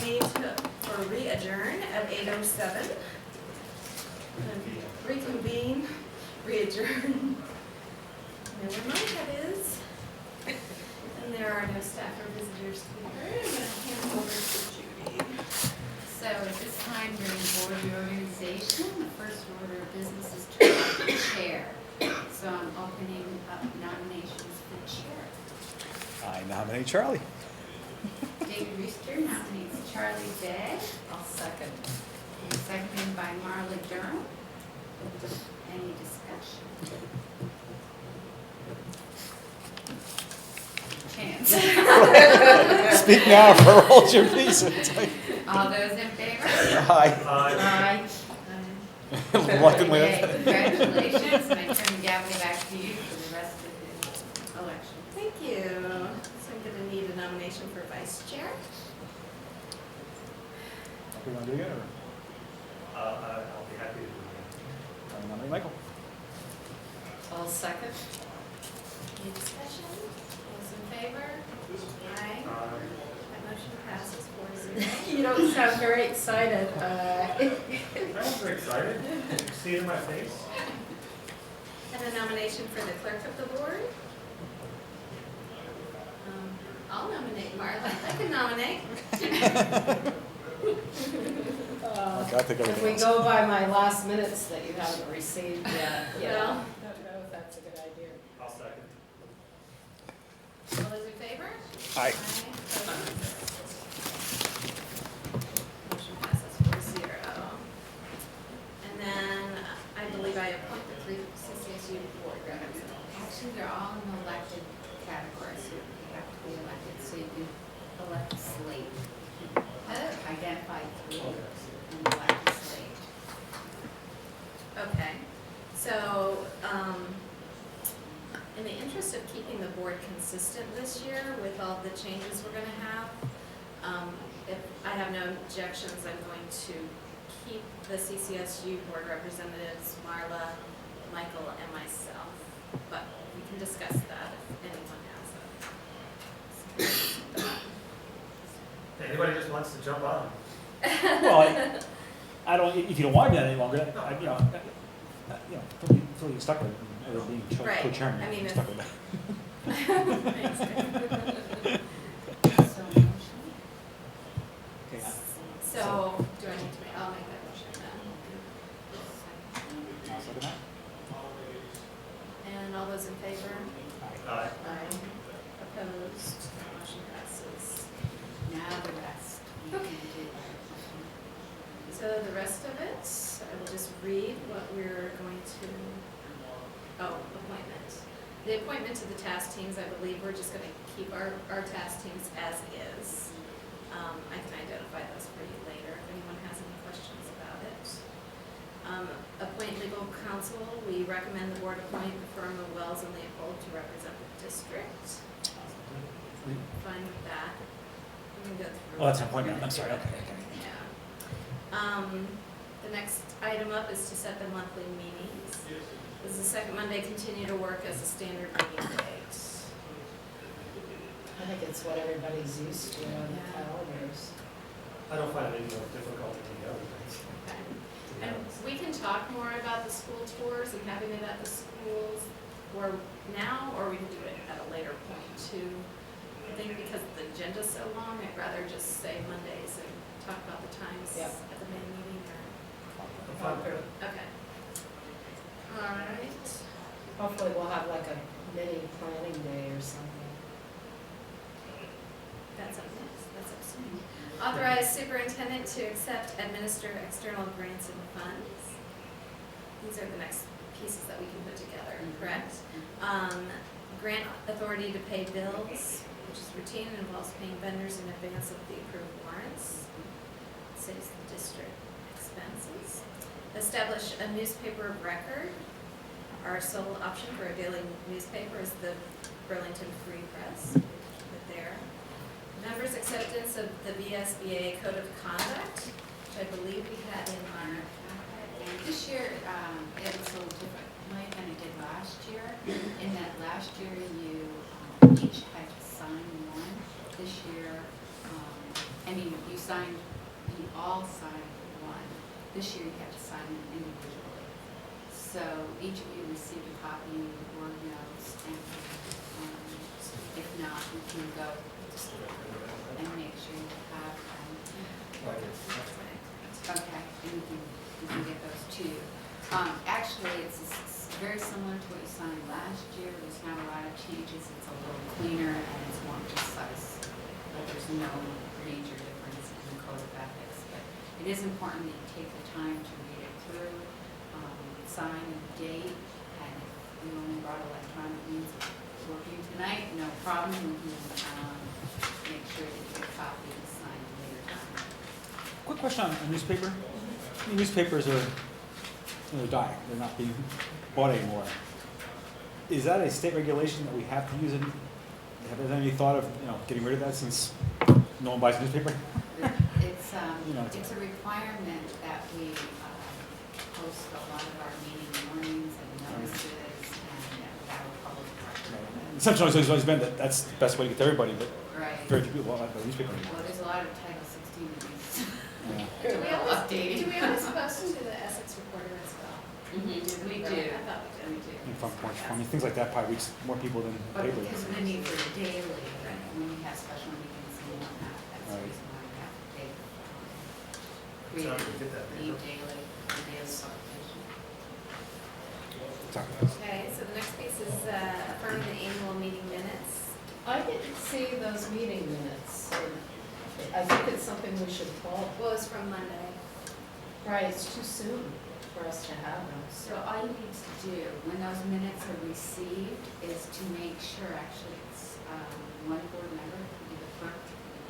the need for re-adjourn at 8:07. Reconvene, re-adjourn. Know where my head is. And there are no staff or visitors here. I'm going to hand over to Judy. So at this time during board reorganization, the first order of business is to elect the chair. So I'm opening up nominations for chair. I nominate Charlie. David Reister nominates Charlie Day. I'll second. And seconded by Marla Durham. Any discussion? Chance. Speak now or hold your peace. All those in favor? Aye. Aye. Reluctantly. Okay, congratulations, and I turn the gavel back to you for the rest of the election. Thank you. So I'm going to need a nomination for vice chair. We want to do it again, or I'll be happy to do it. I nominate Michael? I'll second. Any discussion? Those in favor? Aye. That motion passes 4-0. You don't sound very excited. I'm very excited. See it in my face. And a nomination for the clerk of the board. I'll nominate Marla. I can nominate. Okay, I'll take If everything we else. go by my last minutes that you haven't received yet, No. I don't know if that's a good idea. I'll second. All those in favor? Aye. Opposed? Motion passes 4-0. And then I believe I appoint the three CCSU board representatives. Actually, they're all in the elected category, so you have to be elected, so you can elect a slate. Identify three and elect a slate. Okay, so, in the interest of keeping the board consistent this year with all the changes we're gonna have, if I have no objections, I'm going to keep the CCSU board representatives, Marla, Michael, and myself. But we can discuss that if anyone has Anybody just wants to jump on? Well, I don't, if you don't want to be that any longer, until you're stuck with it, or being Right. co-chairman, I mean, you're if- stuck with that. Thanks. So motion. Okay, So, do I need to make, I'll make that motion then. I'll second that. And all those in favor? Aye. Aye. Opposed? Motion passes. Now the rest. You can do that. So the rest of it, I will just read what we're going to, appointment. The appointment to the task teams, I believe we're just gonna keep our task teams as is. I can identify those for you later if anyone has any questions about it. Appoint legal counsel, we recommend the board appoint the firm of Wells and Leopold to represent the district. Fine with that. We can go through. Oh, that's an appointment, I'm sorry, okay. Yeah. The next item up is to set the monthly meetings. Does the second Monday continue to work as a standard meeting date? I think it's what everybody's used to on the Yeah. calendars. I don't find it any more difficult than the other things. Okay. And we can talk more about the school tours and having it at the schools, or now, or we can do it at a later point too. I think because the agenda's so long, I'd rather just say Mondays and talk about the times Yep. at the main meeting or. I'm fine with it. Okay. All right. Hopefully we'll have like a mini planning day or something. That's up next, that's up soon. Authorize superintendent to accept, administer external grants and funds. These are the next pieces that we can put together, correct? Grant authority to pay bills, which is routine and involves paying vendors in advance of the approved warrants. Saves the district expenses. Establish a newspaper of record. Our sole option for a daily newspaper is the Burlington Free Press. Keep it there. Members' acceptance of the VSBA Code of Conduct, which I believe we had in our And this year, it was a little different than it did last year, in that last year you each had to sign one. This year, you signed, you all signed one. This year you have to sign them individually. So each of you received a copy of the board notes, and if not, we can go and make sure you have them. Okay, and we can get those to you. Actually, it's very similar to what you signed last year. There's not a lot of changes. It's a little cleaner and it's more precise. But there's no major difference in the code of ethics. But it is important that you take the time to read it through, sign and date, and if you only brought electronic means of working tonight, no problem. We can make sure that you get a copy and sign later time. Quick question on newspaper. Newspapers are, they're dying. They're not being bought anymore. Is that a state regulation that we have to use it? Have there been any thought of, getting rid of that since no one buys a newspaper? It's a requirement that we post a lot of our meeting warnings and notices and that will public record. Essentially, it's always been that that's the best way to get to everybody, but Right. very few people have a newspaper anymore. Well, there's a lot of Title 16 of these. Yeah. Do we Well, always, updating. do we always post to the Essex Reporter as well? We do. I thought we did. In front porch, things like that probably reach more people than But paper. because of the need for the daily, right, when we have special meetings and whatnot, that's the Right. reason why we have to take, It's not create gonna get that the big. daily publication. Sorry. Okay, so the next piece is affirming the annual meeting minutes. I didn't see those meeting minutes. I think it's something we should call. Well, it's from Monday. Right, it's too soon for us to have them. So all you need to do, when those minutes are received, is to make sure, actually, it's one board member, either clerk,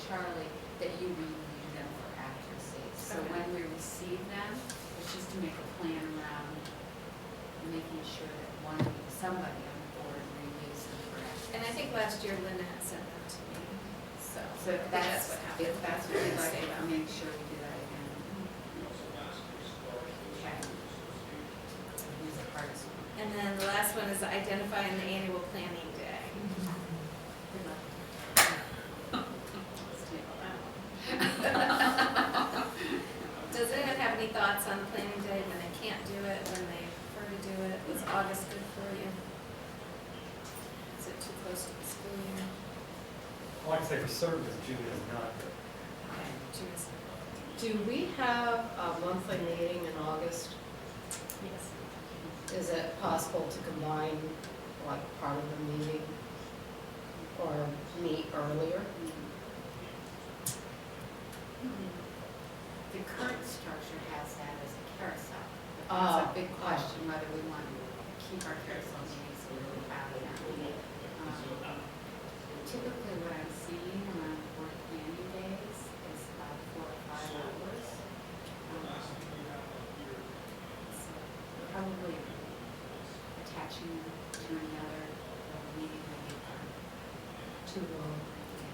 Charlie, that you review them for accuracy. So Okay. when we receive them, it's just to make a plan around making sure that somebody on the board reviews them for accuracy. And I think last year Linda had sent them to me, so So I think that's what happened. if that's what you'd like, Say that. I'll make sure we do that again. Okay. Who's the hardest one? And then the last one is identifying the annual planning day. Good luck. Let's table that one. Does anyone have any thoughts on the planning day, when they can't do it, when they prefer to do it? Was August good for you? Is it too close to the school year? All I can say for certain is June is not good. Okay, June is, Do we have a monthly meeting in August? yes. Is it possible to combine like part of the meeting or meet earlier? The current structure has that as a carousel. But Oh, That's a big question, whether we want to keep our carousel meetings or we have them. Typically, what I'm seeing around board planning days is about 4 or 5 hours. So probably attaching to another meeting would be fun. Too long.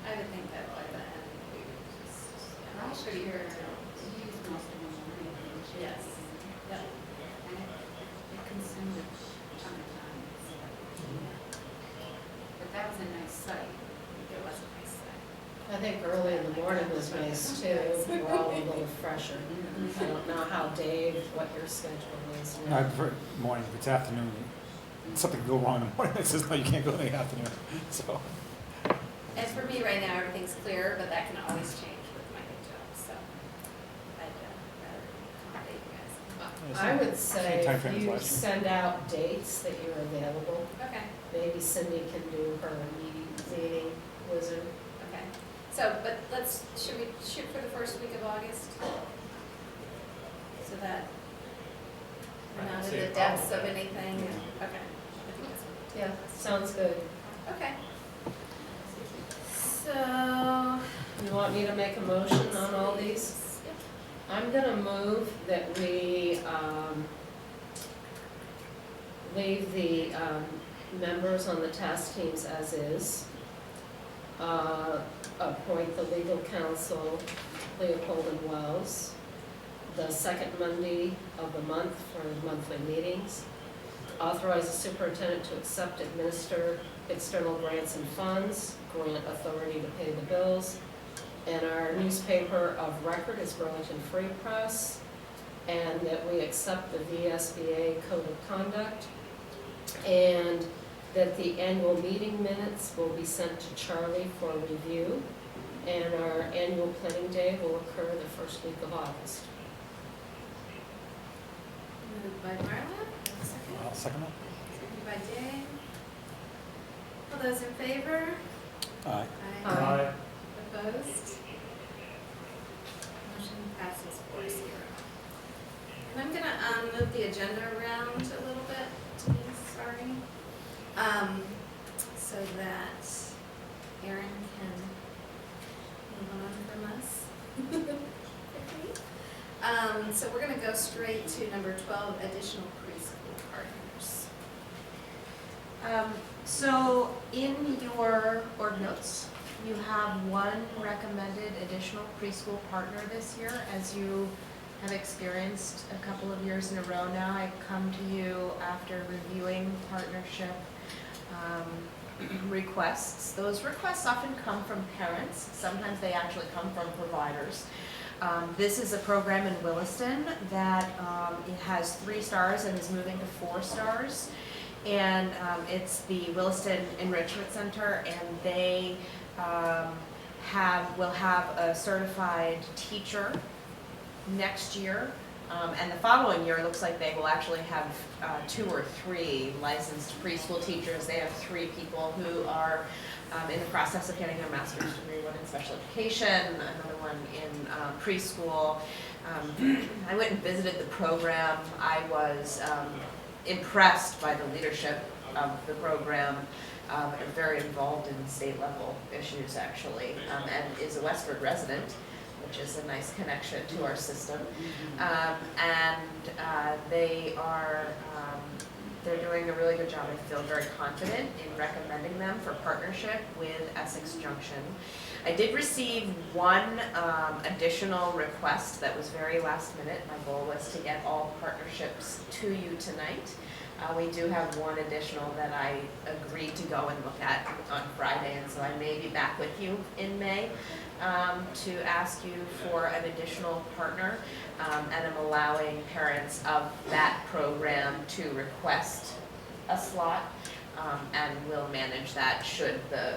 I would think that by then we would just, Last year, we used most of them already, didn't you? Yes. Yep. And it consumed a ton of time. But that was a nice site. It was a nice day. I think early in the morning was nice too. We're all a little fresher. I don't know how Dave, what your schedule is I now. prefer morning. If it's afternoon, something can go wrong in the morning. It says, no, you can't go in the afternoon. So, And for me, right now, everything's clear, but that can always change with my new job, so I'd rather accommodate you guys. I would say Same if timeframe as you last year. send out dates that you're available, Okay, maybe Cindy can do her meeting wizard. okay. So, but should we shoot for the first week of August? So that we're I not can in see the a depths of problem. anything, okay. I think that's what- Yeah, sounds good. Okay. So. You want me to make a motion on all these? Yep. I'm gonna move that we, leave the, members on the task teams as is. Appoint the legal counsel, Leopold and Wells, the second Monday of the month for monthly meetings. Authorize the superintendent to accept, administer external grants and funds, grant authority to pay the bills, And our newspaper of record is Burlington Free Press, and that we accept the VSBA Code of Conduct, and that the annual meeting minutes will be sent to Charlie for review, and our annual planning day will occur the first week of August. Moved by Marla, second. I'll second that. Seconded by Dave. All those in favor? Aye. Aye. Opposed? Motion passes 4-0. And I'm gonna move the agenda around a little bit, Denise, sorry. So that Erin can move on from us. So we're gonna go straight to number 12, additional preschool partners. So in your board notes, you have one recommended additional preschool partner this year. As you have experienced a couple of years in a row now, I come to you after reviewing partnership requests. Those requests often come from parents. Sometimes they actually come from providers. This is a program in Williston that it has 3 stars and is moving to 4 stars. And it's the Williston Enrichment Center, and they will have a certified teacher next year. And the following year, it looks like they will actually have 2 or 3 licensed preschool teachers. They have 3 people who are in the process of getting their master's degree, one in special education, another one in preschool. I went and visited the program. I was impressed by the leadership of the program. And very involved in state level issues actually, and is a Westford resident, which is a nice connection to our system. They're doing a really good job. I feel very confident in recommending them for partnership with Essex Junction. I did receive one additional request that was very last minute. My goal was to get all partnerships to you tonight. We do have one additional that I agreed to go and look at on Friday, and so I may be back with you in May to ask you for an additional partner, and I'm allowing parents of that program to request a slot, and we'll manage that should the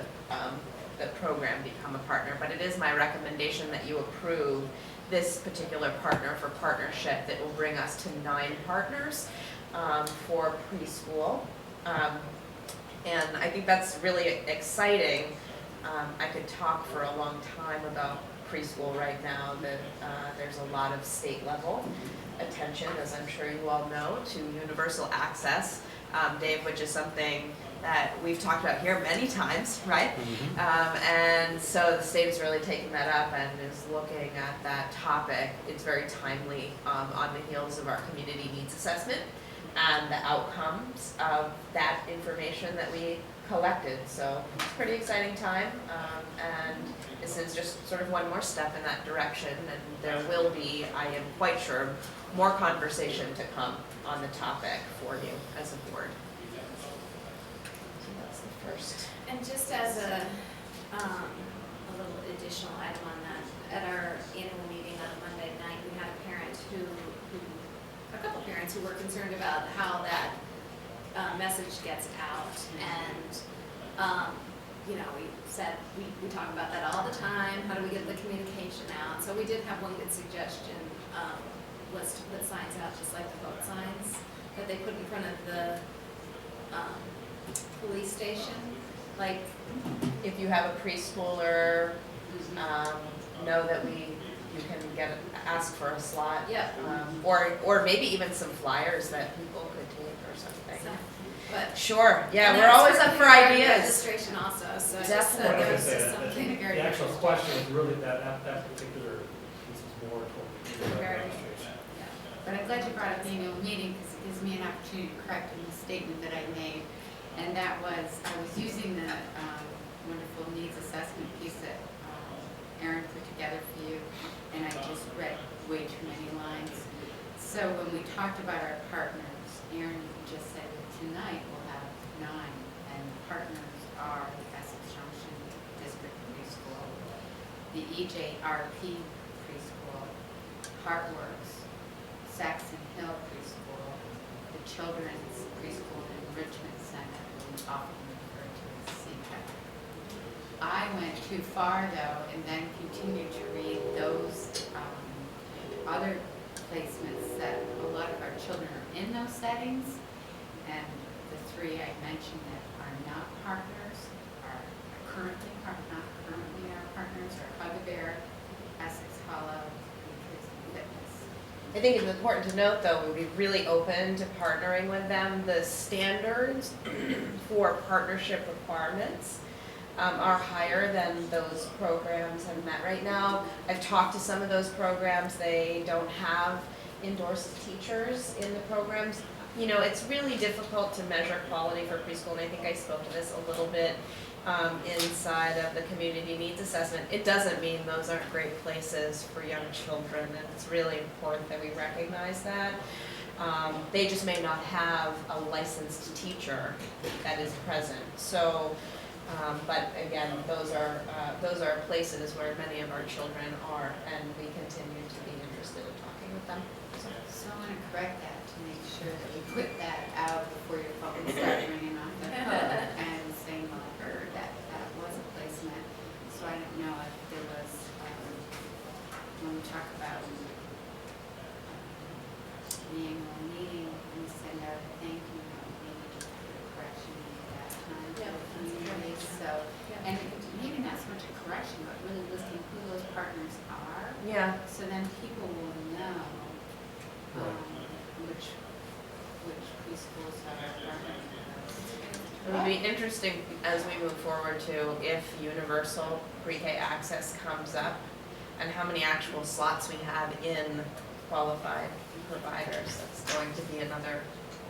program become a partner. But it is my recommendation that you approve this particular partner for partnership that will bring us to 9 partners for preschool. And I think that's really exciting. I could talk for a long time about preschool right now. There's a lot of state level attention, as I'm sure you all know, to universal access, Dave, which is something that we've talked about here many times, right? And so the state is really taking that up and is looking at that topic. It's very timely on the heels of our community needs assessment and the outcomes of that information that we collected. So it's a pretty exciting time, and this is just sort of one more step in that direction, and there will be, I am quite sure, more conversation to come on the topic for you as a board. So that's the first. And just as a little additional item on that, at our annual meeting on Monday night, we had a couple parents who were concerned about how that message gets out. And, we said, we talk about that all the time. How do we get the communication out? So we did have one good suggestion, was to put signs out, just like the boat signs that they put in front of the police station. Like, If you have a preschooler, know that you can ask for a slot. Yep. Or maybe even some flyers that people could take or something. so, but. Sure, yeah, And we're that's always up something for regarding ideas. Registration also, so just Definitely. there was Say just that something the very. actual question is really that particular piece is more toward the Very. registration. Yeah. But I'm glad you brought up the annual meeting because it gives me an opportunity to correct a misstatement that I made. And that was, I was using the wonderful needs assessment piece that Erin put together for you, and I just read way too many lines. So when we talked about our partners, Erin just said that tonight we'll have 9, and the partners are the Essex Junction District Preschool. the EJRP preschool, Heartworks, Saxon Hill preschool, the Children's Preschool Enrichment Center, often referred to as CPEC. I went too far though, and then continued to read those other placements that a lot of our children are in those settings, and the three I mentioned that are not partners, are currently, not currently our partners, are Hug a Bear, Essex Hollow, and Kids and Fitness. I think it's important to note, though, we'd be really open to partnering with them. The standards for partnership requirements are higher than those programs have met right now. I've talked to some of those programs. They don't have endorsed teachers in the programs. You know, it's really difficult to measure quality for preschool, and I think I spoke to this a little bit inside of the community needs assessment. It doesn't mean those aren't great places for young children, and it's really important that we recognize that. They just may not have a licensed teacher that is present. So, but again, those are places where many of our children are, and we continue to be interested in talking with them. So I want to correct that to make sure that we put that out before your phone starts ringing off the hook and saying, well, I heard that that was a placement. So I don't know if there was, when we talk about the annual meeting, we send out a thank you note, maybe just put a correction at that time for Yeah, the that's a good community. idea. So, Yeah. and maybe not so much a correction, but really listing who those partners are. Yeah. So then people will know which preschools are partnering with It would be interesting as we move forward to if universal pre-K access comes up and how many actual slots we have in qualified providers. That's going to be another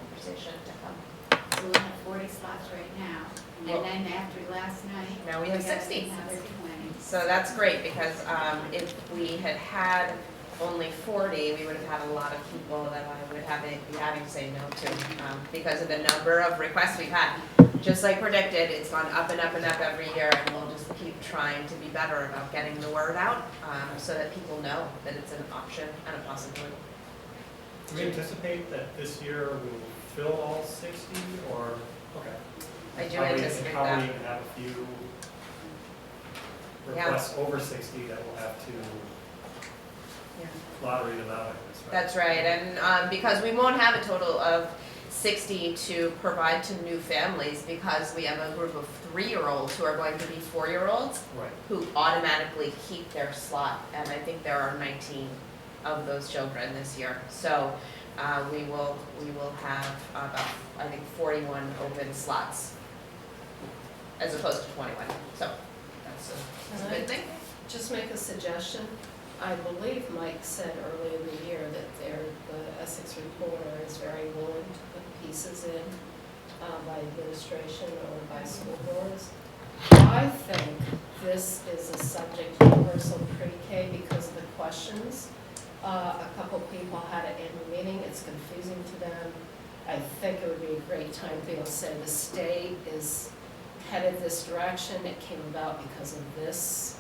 conversation to come. us. So we have 40 slots right now, Well- and then after last night. Now we have got 60. Another 20. So that's great because if we had had only 40, we would have had a lot of people that I would be having to say no to because of the number of requests we've had. Just like predicted, it's gone up and up and up every year, and we'll just keep trying to be better about getting the word out so that people know that it's an option and a possibility. Do we anticipate that this year we'll fill all 60, or, okay? I do Probably- anticipate Probably that. even have a few Yeah. requests over 60 that we'll have to Yeah. lottery them out, I guess, right? That's right, and because we won't have a total of 60 to provide to new families because we have a group of 3-year-olds who are going to be 4-year-olds Right. who automatically keep their slot, and I think there are 19 of those children this year. So we will have about, I think, 41 open slots as opposed to 21. So that's a good thing. Just make a suggestion. I believe Mike said earlier in the year that the Essex Reporter is very willing to put pieces in by administration or by school boards. I think this is a subject universal pre-K because of the questions. A couple people had an annual meeting, it's confusing to them. I think it would be a great time to be able to say the state is headed this direction. It came about because of this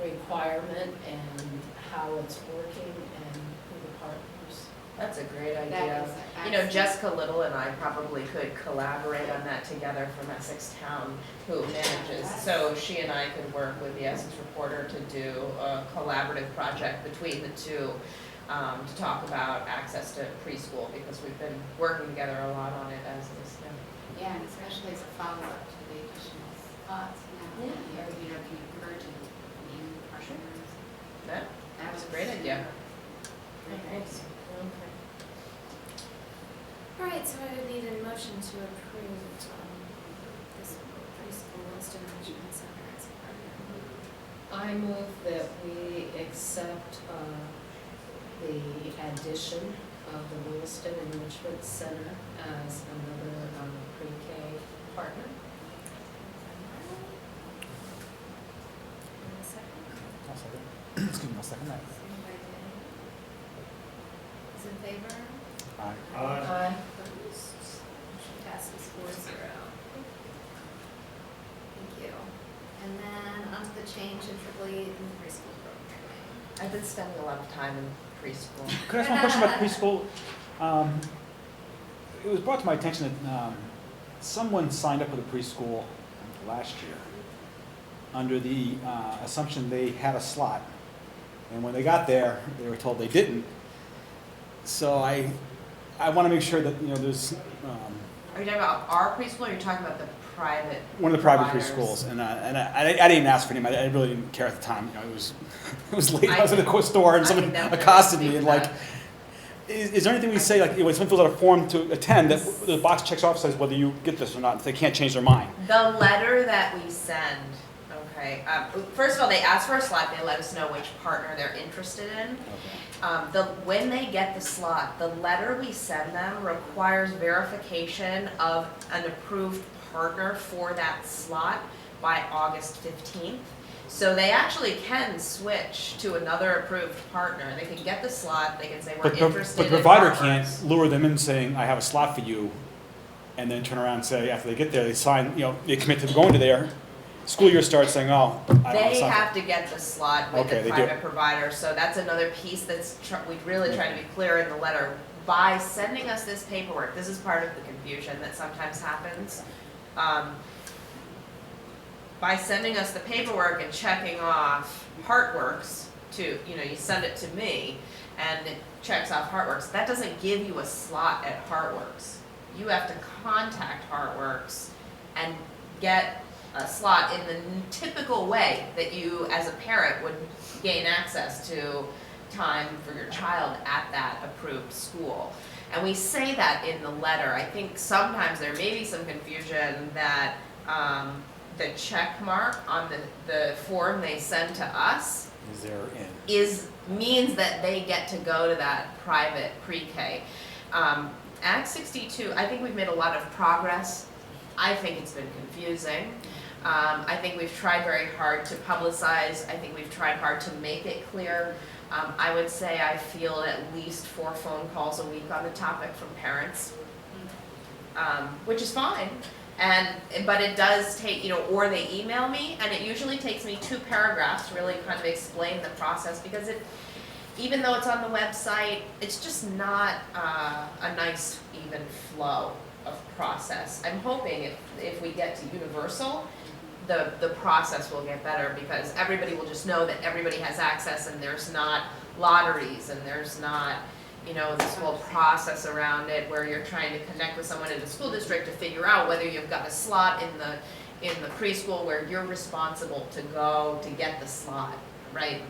requirement and how it's working and who the partners. That's a great That idea. is You know, excellent. Jessica Little and I probably could collaborate on that together from Essex Town, who manages. So she and I could work with the Essex Reporter to do a collaborative project between the two to talk about access to preschool, because we've been working together a lot on it as this. Yeah, and especially as a follow-up to the additional spots now. Yeah. You know, can encourage and name partners. That was a great idea. Thanks. Okay. All right, so I would need a motion to approve this preschool Williston Enrichment Center as a partner. I move that we accept the addition of the Williston Enrichment Center as another pre-K partner. And a second? I'll second. Excuse me, I'll second that. Second by Danny. Is in favor? Aye. Aye. Opposed? Motion passes 4-0. Thank you. And And then onto the change in Tripoli in the preschool programming. I've been spending a lot of time in preschool. Could I ask one question about preschool? It was brought to my attention that someone signed up with a preschool last year under the assumption they had a slot. And when they got there, they were told they didn't. So I want to make sure that, there's Are you talking about our preschool, or are you talking about the private? one of the private providers? preschools, and I didn't ask for him. I really didn't care at the time. It was it was late. I was in the store, and I someone can definitely accosted speak me, and to like, that. is there anything we say, like, when someone fills out a form to attend, that the box checks off, says whether you get this or not, if they can't change their mind? The letter that we send, okay, first of all, they ask for a slot, they let us know which partner they're interested in. When they get the slot, the letter we send them requires verification of an approved partner for that slot by August 15th. So they actually can switch to another approved partner. They can get the slot, they can say, we're But interested the in provider partners." can't lure them in saying, I have a slot for you, and then turn around and say, after they get there, they sign, they commit to going to there. School year starts saying, oh, I don't have a They slot. have to get the slot with Okay, the they do. private provider, so that's another piece that's, we really try to be clear in the letter. By sending us this paperwork, this is part of the confusion that sometimes happens. By sending us the paperwork and checking off HeartWorks to, you send it to me, and it checks off HeartWorks, that doesn't give you a slot at HeartWorks. You have to contact HeartWorks and get a slot in the typical way that you, as a parent, would gain access to time for your child at that approved school. And we say that in the letter. I think sometimes there may be some confusion that the check mark on the form they send to us Is there in? means that they get to go to that private pre-K. Act 62, I think we've made a lot of progress. I think it's been confusing. I think we've tried very hard to publicize. I think we've tried hard to make it clear. I would say I field at least 4 phone calls a week on the topic from parents, which is fine. But it does take, or they email me, and it usually takes me 2 paragraphs to really kind of explain the process, because even though it's on the website, it's just not a nice, even flow of process. I'm hoping if we get to universal, the process will get better, because everybody will just know that everybody has access, and there's not lotteries, and there's not, this whole process around it where you're trying to connect with someone in the school district to figure out whether you've got a slot in the preschool where you're responsible to go to get the slot, right?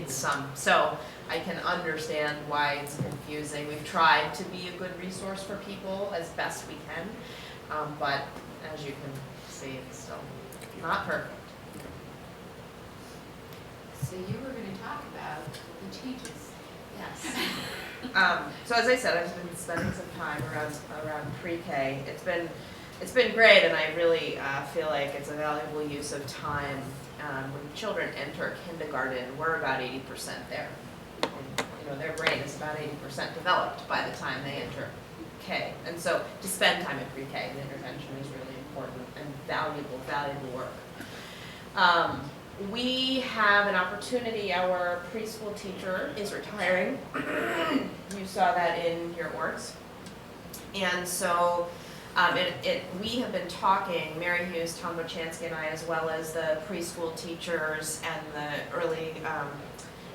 So I can understand why it's confusing. We've tried to be a good resource for people as best we can, but as you can see, it's still not perfect. So you were gonna talk about the changes. Yes. So as I said, I've been spending some time around pre-K. It's been great, and I really feel like it's a valuable use of time. When children enter kindergarten, we're about 80% there. And, their brain is about 80% developed by the time they enter K. And so to spend time in pre-K and intervention is really important and valuable work. We have an opportunity. Our preschool teacher is retiring. You saw that in your orgs. And so we have been talking, Mary Hughes, Tom Bochansky, and I, as well as the preschool teachers and the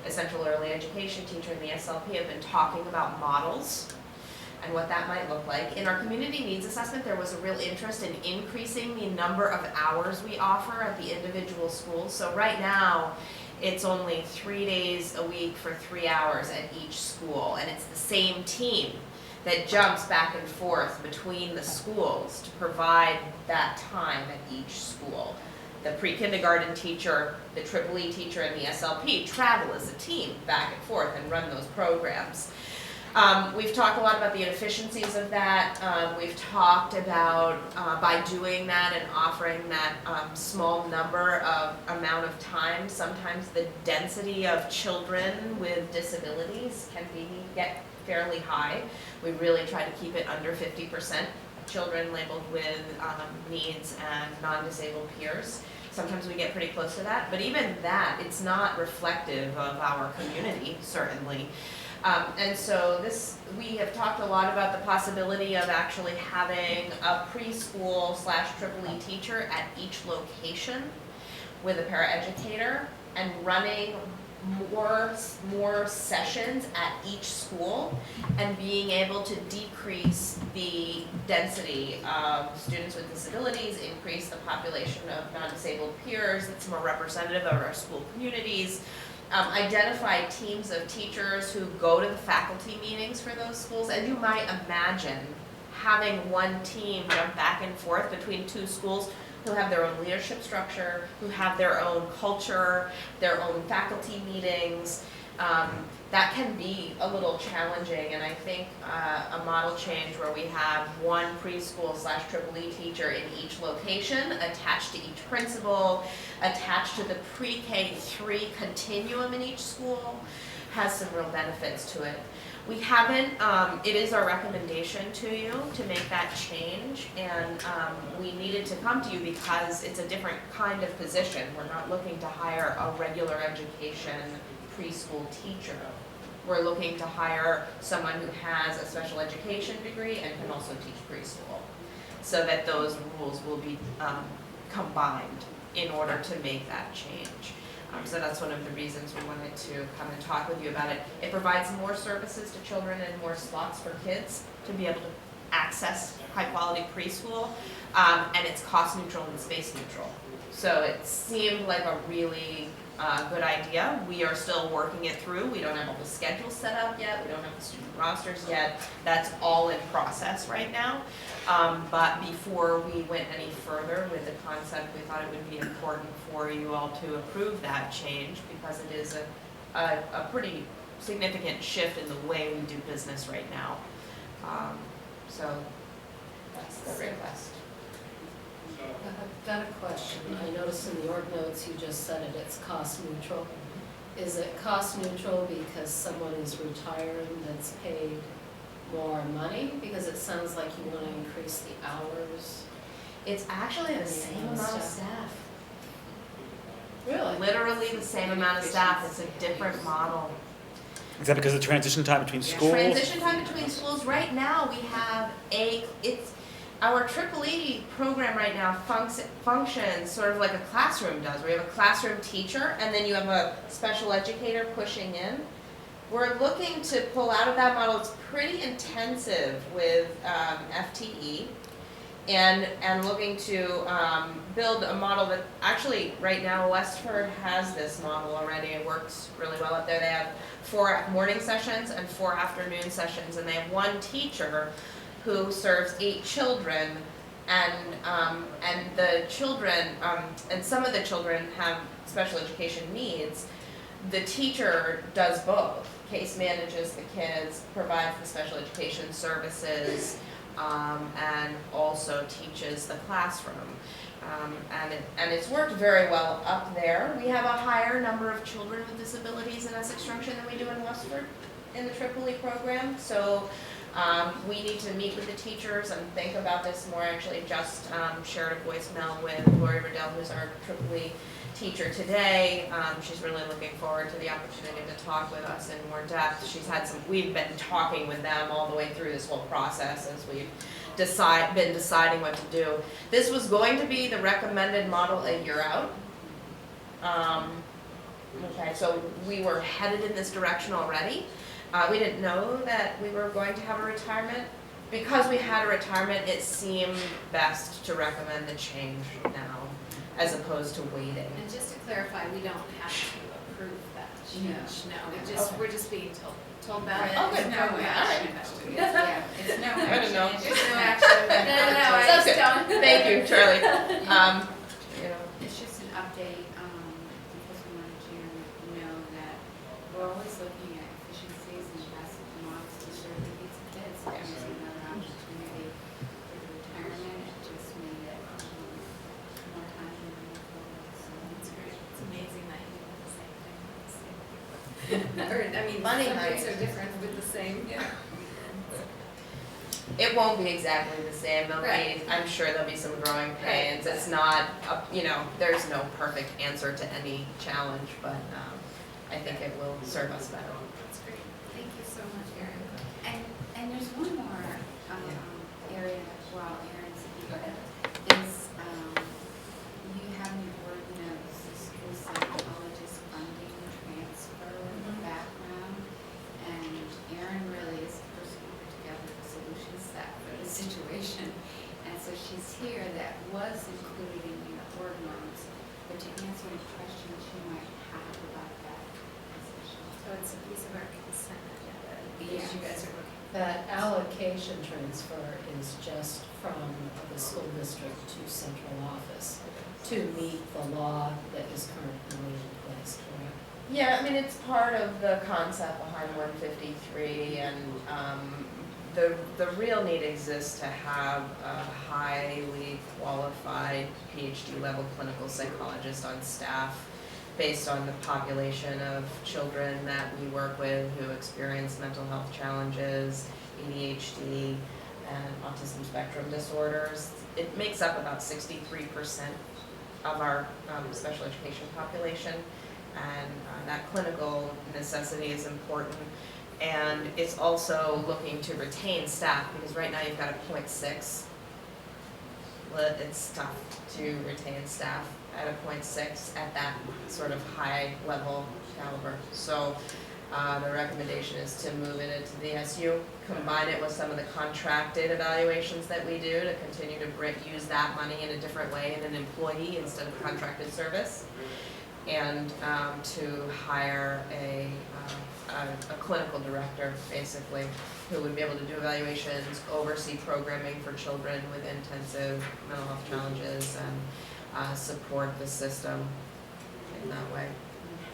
essential early education teacher and the SLP, have been talking about models and what that might look like. In our community needs assessment, there was a real interest in increasing the number of hours we offer at the individual schools. So right now, it's only 3 days a week for 3 hours at each school, and it's the same team that jumps back and forth between the schools to provide that time at each school. The pre-kindergarten teacher, the Triple-E teacher, and the SLP travel as a team back and forth and run those programs. We've talked a lot about the inefficiencies of that. We've talked about by doing that and offering that small amount of time, sometimes the density of children with disabilities can get fairly high. We really try to keep it under 50% children labeled with needs and non-disabled peers. Sometimes we get pretty close to that, but even that, it's not reflective of our community, certainly. And so we have talked a lot about the possibility of actually having a preschool / triple E teacher at each location with a paraeducator and running more sessions at each school and being able to decrease the density of students with disabilities, increase the population of non-disabled peers that's more representative of our school communities, identify teams of teachers who go to the faculty meetings for those schools. And you might imagine having one team jump back and forth between two schools who have their own leadership structure, who have their own culture, their own faculty meetings. That can be a little challenging, and I think a model change where we have one preschool / triple E teacher in each location, attached to each principal, attached to the pre-K-3 continuum in each school, has some real benefits to it. We haven't, it is our recommendation to you to make that change, and we needed to come to you because it's a different kind of position. We're not looking to hire a regular education preschool teacher. We're looking to hire someone who has a special education degree and can also teach preschool, so that those rules will be combined in order to make that change. So that's one of the reasons we wanted to come and talk with you about it. It provides more services to children and more slots for kids to be able to access high-quality preschool, and it's cost neutral and space neutral. So it seemed like a really good idea. We are still working it through. We don't have all the schedules set up yet. We don't have the student rosters yet. That's all in process right now. But before we went any further with the concept, we thought it would be important for you all to approve that change because it is a pretty significant shift in the way we do business right now. So that's the request. I've got a question. I noticed in the org notes you just said it's cost neutral. Is it cost neutral because someone is retired that's paid more money? Because it sounds like you want to increase the hours. It's actually the same amount of staff. Really? Literally the same amount of staff. It's a different model. Is that because of the transition time between schools? Transition time between schools. Right now, we have our Triple E program right now functions sort of like a classroom does, where you have a classroom teacher and then you have a special educator pushing in. We're looking to pull out of that model. It's pretty intensive with FTE and looking to build a model that actually right now Westford has this model already. It works really well up there. They have 4 morning sessions and 4 afternoon sessions, and they have one teacher who serves 8 children, and the children, and some of the children have special education needs. The teacher does both, case manages the kids, provides the special education services, and also teaches the classroom. And it's worked very well up there. We have a higher number of children with disabilities in Essex Junction than we do in Westford in the Triple E program, so we need to meet with the teachers and think about this more. Actually just shared a voicemail with Lori Riddell, who's our Triple E teacher today. She's really looking forward to the opportunity to talk with us in more depth. We've been talking with them all the way through this whole process as we've been deciding what to do. This was going to be the recommended model a year out. Okay, so we were headed in this direction already. We didn't know that we were going to have a retirement. Because we had a retirement, it seemed best to recommend the change now, as opposed to waiting. And just to clarify, we don't have to approve that change, no, we're just being told about it. Oh, good. No Okay. action. Yeah, it's no I didn't know. action. There's no action, no, I Sounds just good. don't. Thank you, Charlie. It's just an update, because we wanted you to know that we're always looking at efficiencies and investment models to serve the needs of kids. There's another opportunity for retirement, it just made it more time to move forward, so. It's great, it's amazing that you do the same thing with the same. Or, I mean, Funny some how things you- are different with the same. Yeah. It won't be exactly the same, Right. I'm sure there'll be some growing pains, it's not, there's no perfect answer to any challenge, but, I think it will serve us better. That's great. Thank you so much, Erin. And there's one more area, well, Aaron's, go ahead, is you have an ordinance, the school psychologist funding transfer background, and Erin really is the person who put together the solution set for the situation. And so she's here, that was included in your ordinance, but to answer any questions you might have about that position. So it's a piece of our consent agenda, Yes. you guys are looking. That allocation transfer is just from the school district to central office to meet the law that is currently in place, correct? Yeah, I mean, it's part of the concept behind 153, and the real need exists to have a highly qualified PhD level clinical psychologist on staff based on the population of children that we work with who experience mental health challenges, ADHD, and autism spectrum disorders. It makes up about 63% of our special education population, and that clinical necessity is important. And it's also looking to retain staff, because right now you've got a 0.6. Well, it's tough to retain staff at a 0.6 at that sort of high level caliber. So the recommendation is to move it into the SU, combine it with some of the contracted evaluations that we do to continue to use that money in a different way in an employee instead of contracted service, and to hire a clinical director, basically, who would be able to do evaluations, oversee programming for children with intensive mental health challenges, and support the system in that way.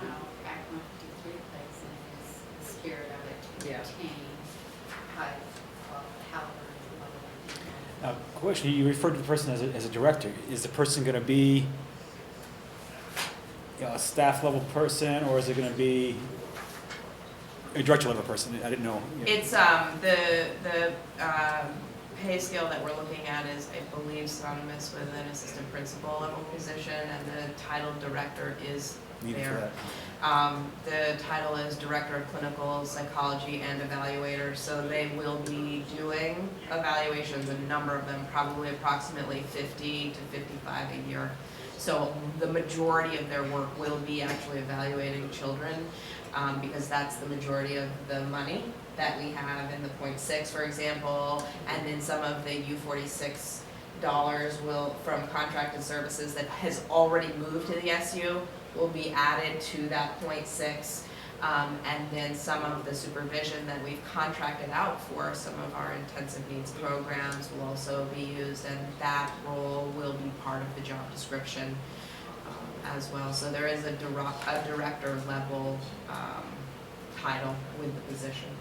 And how Act 153 plays in is the spirit of it to Yeah. retain high caliber and level. Question, you referred to the person as a director. Is the person going to be a staff level person, or is it going to be a director level person? I didn't know. It's the pay scale that we're looking at is, I believe, synonymous with an assistant principal level position, and the title director is Needed for there. that. The title is Director of Clinical Psychology and Evaluator, so they will be doing evaluations, a number of them, probably approximately 50 to 55 a year. So the majority of their work will be actually evaluating children, because that's the majority of the money that we have in the 0.6, for example, and then some of the U46 dollars will, from contracted services that has already moved to the SU, will be added to that 0.6, and then some of the supervision that we've contracted out for some of our intensive needs programs will also be used, and that role will be part of the job description as well. So there is a director level title with the position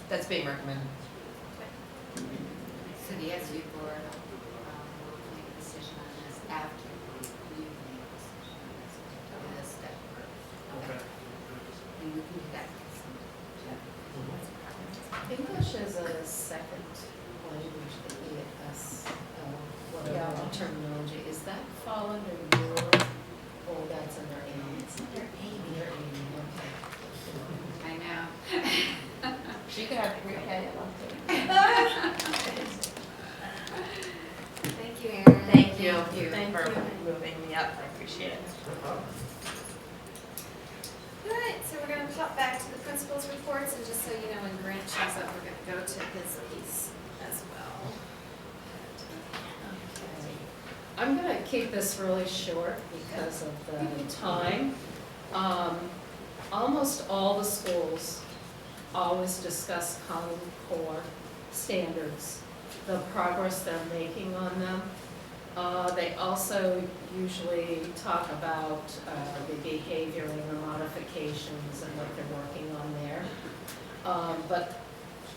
that's being recommended. So the SU board will make a decision on this after you make a decision on this step. Okay. And we can do that. English is a second language, the EFS, whatever the terminology, is that fall under your, or that's under Amy? It's under Amy. Under Amy, okay. I know. She could have three head Thank you, Erin. Thank you Thank for you. moving me up, I appreciate it. All right, so we're gonna pop back to the principal's reports, and just so you know, when Grant shows up, we're gonna go to his piece as well. Okay. I'm gonna keep this really short because of the time. Almost all the schools always discuss Common Core standards, the progress they're making on them. They also usually talk about the behavior and the modifications and what they're working on there. But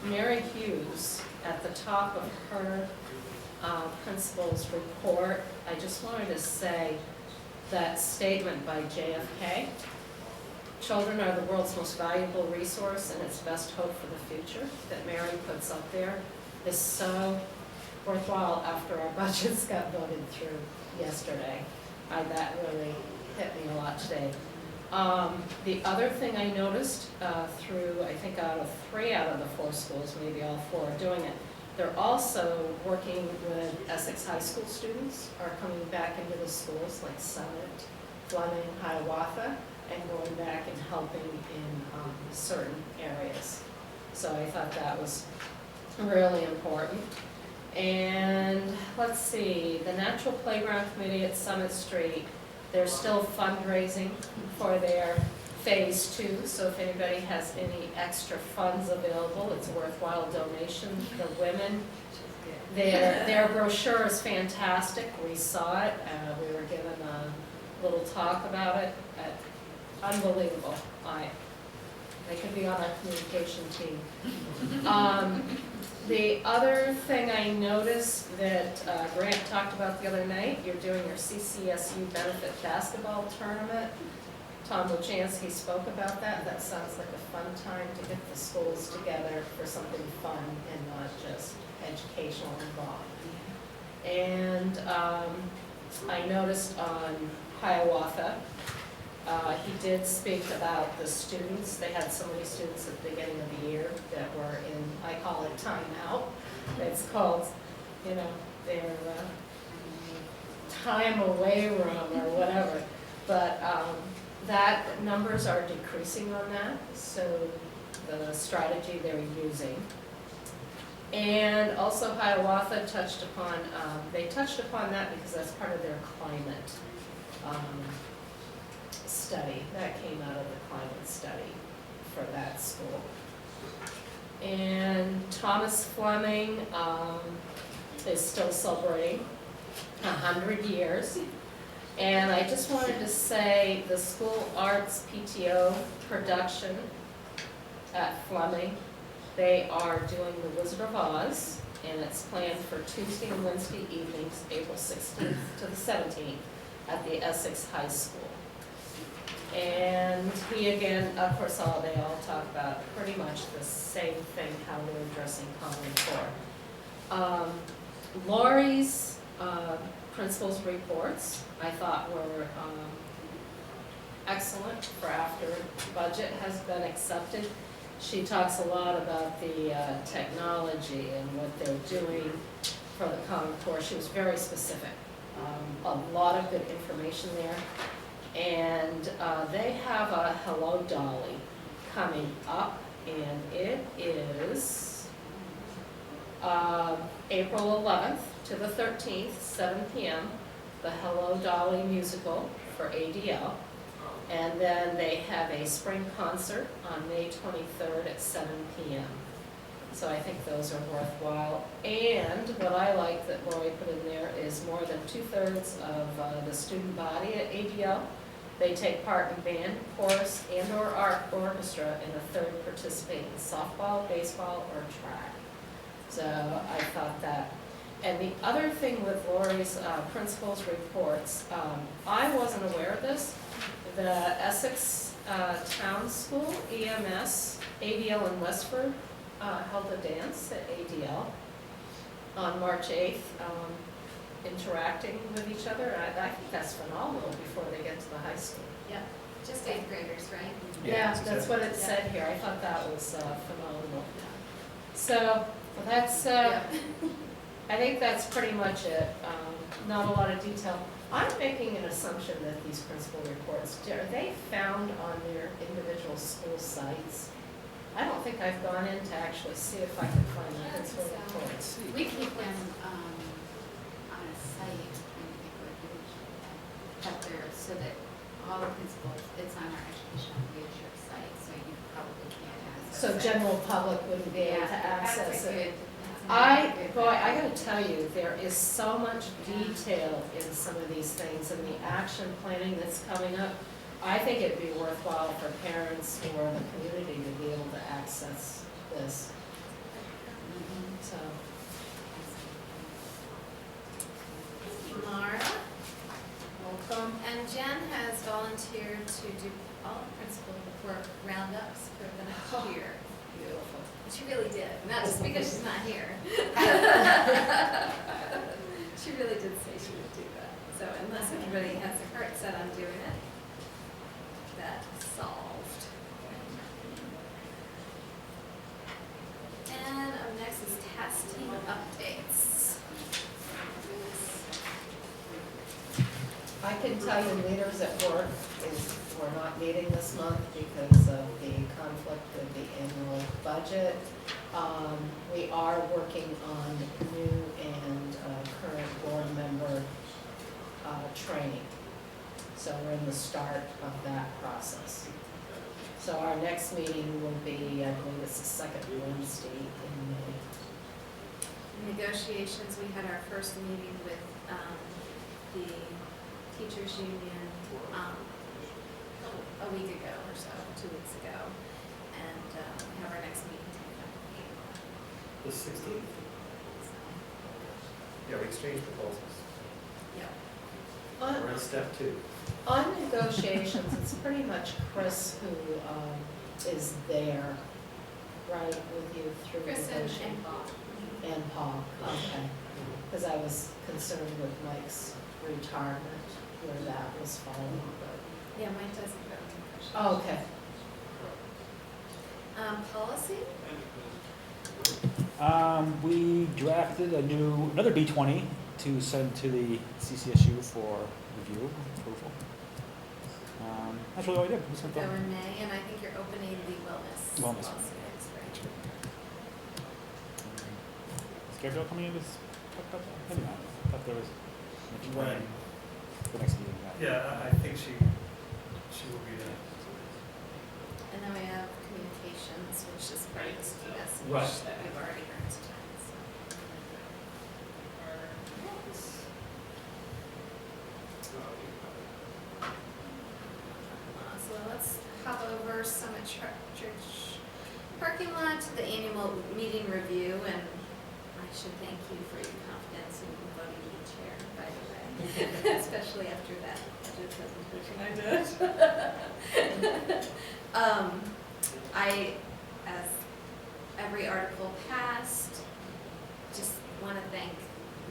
Mary Hughes, at the top of her principal's report, I just wanted to say that statement by JFK, children are the world's most valuable resource and its best hope for the future that Mary puts up there is so worthwhile after our budgets got voted through yesterday. That really hit me a lot today. The other thing I noticed through, I think 3 out of the 4 schools, maybe all 4 are doing it, they're also working with Essex High School students, are coming back into the schools like Summit, Fleming, Hiawatha, and going back and helping in certain areas. So I thought that was really important. And let's see, the Natural Playground Committee at Summit Street, they're still fundraising for their phase 2, so if anybody has any extra funds available, it's a worthwhile donation. The women, their brochure is fantastic, we saw it, we were given a little talk about it, unbelievable. They could be on our communication team. The other thing I noticed that Grant talked about the other night, you're doing your CCSU benefit basketball tournament. Tom Luchansky spoke about that. That sounds like a fun time to get the schools together for something fun and not just educational involved. And I noticed on Hiawatha, he did speak about the students. They had so many students at the beginning of the year that were in, I call it timeout. It's called, you know, their time away room or whatever. But that numbers are decreasing on that, so the strategy they're using. And also Hiawatha touched upon, they touched upon that because that's part of their climate study. That came out of the climate study for that school. And Thomas Fleming is still celebrating 100 years. And I just wanted to say the school arts PTO production at Fleming, they are doing The Wizard of Oz, and it's planned for Tuesday and Wednesday evenings, April 16th to the 17th at the Essex High School. And he again, of course, they all talk about pretty much the same thing, how they're addressing Common Core. Lori's principal's reports, I thought were excellent for after budget has been accepted. She talks a lot about the technology and what they're doing for the Common Core. She was very specific. A lot of good information there. And they have a Hello Dolly coming up, and it is April 11th to the 13th, 7 p.m., the Hello Dolly musical for ADL. And then they have a spring concert on May 23rd at 7 p.m. So I think those are worthwhile. And what I like that Lori put in there is more than 2/3 of the student body at ADL. They take part in band, chorus, and/or orchestra, and 1/3 participate in softball, baseball, or track. So I thought that. And the other thing with Lori's principal's reports, I wasn't aware of this. The Essex Town School, EMS, ADL in Westford, held a dance at ADL on March 8th, interacting with each other. I think that's phenomenal before they get to the high school. Yeah, just 8th graders, right? Yeah, that's what it said here. I thought that was phenomenal. So that's, I think that's pretty much it. Not a lot of detail. I'm making an assumption that these principal reports, are they found on their individual school sites? I don't think I've gone in to actually see if I can find the principal reports. We keep them on a site, I think what you have there, so that all the principals, it's on our educational leadership site, so you probably can't access So it. general public wouldn't be able to access That's a it. good. I gotta tell you, there is so much detail in some of these things and the action planning that's coming up. I think it'd be worthwhile for parents or the community to be able to access this, so. Mara, Welcome. and Jen has volunteered to do all principal work roundups for the next year. Beautiful. She really did, not just because she's not here. She really did say she would do that. So unless everybody has their heart set on doing it, that's solved. And up next is testing updates. I can tell you leaders at work is, we're not meeting this month because of the conflict with the annual budget. We are working on new and current board member training. So we're in the start of that process. So our next meeting will be, I believe it's the second Wednesday in May. Negotiations, we had our first meeting with the teachers union a week ago or so, 2 weeks ago. And we have our next meeting coming up in April. The 16th? Yeah, we exchanged proposals. Yep. We're on step 2. On negotiations, it's pretty much Chris who is there, right, with you through Chris negotiation? and Bob. And Paul, okay. Because I was concerned with Mike's retirement, where that was falling, Yeah, Mike doesn't go to negotiations. but, okay. Policy? We drafted another B20 to send to the CCSU for review, approval. That's really all we did. We sent Go them. in May, and I think you're opening the wellness. Wellness. policy next, right? Schedule coming in is, maybe not. I thought there was much When? time. The next meeting. Yeah, I think she will be there. And then we have communications, which is part of this key message Right. that we've already heard tonight, so. So let's hop over Summit Church parking lot to the annual meeting review, and I should thank you for your confidence in voting me chair, by the way, especially after that budget presentation I did. As every article passed, just want to thank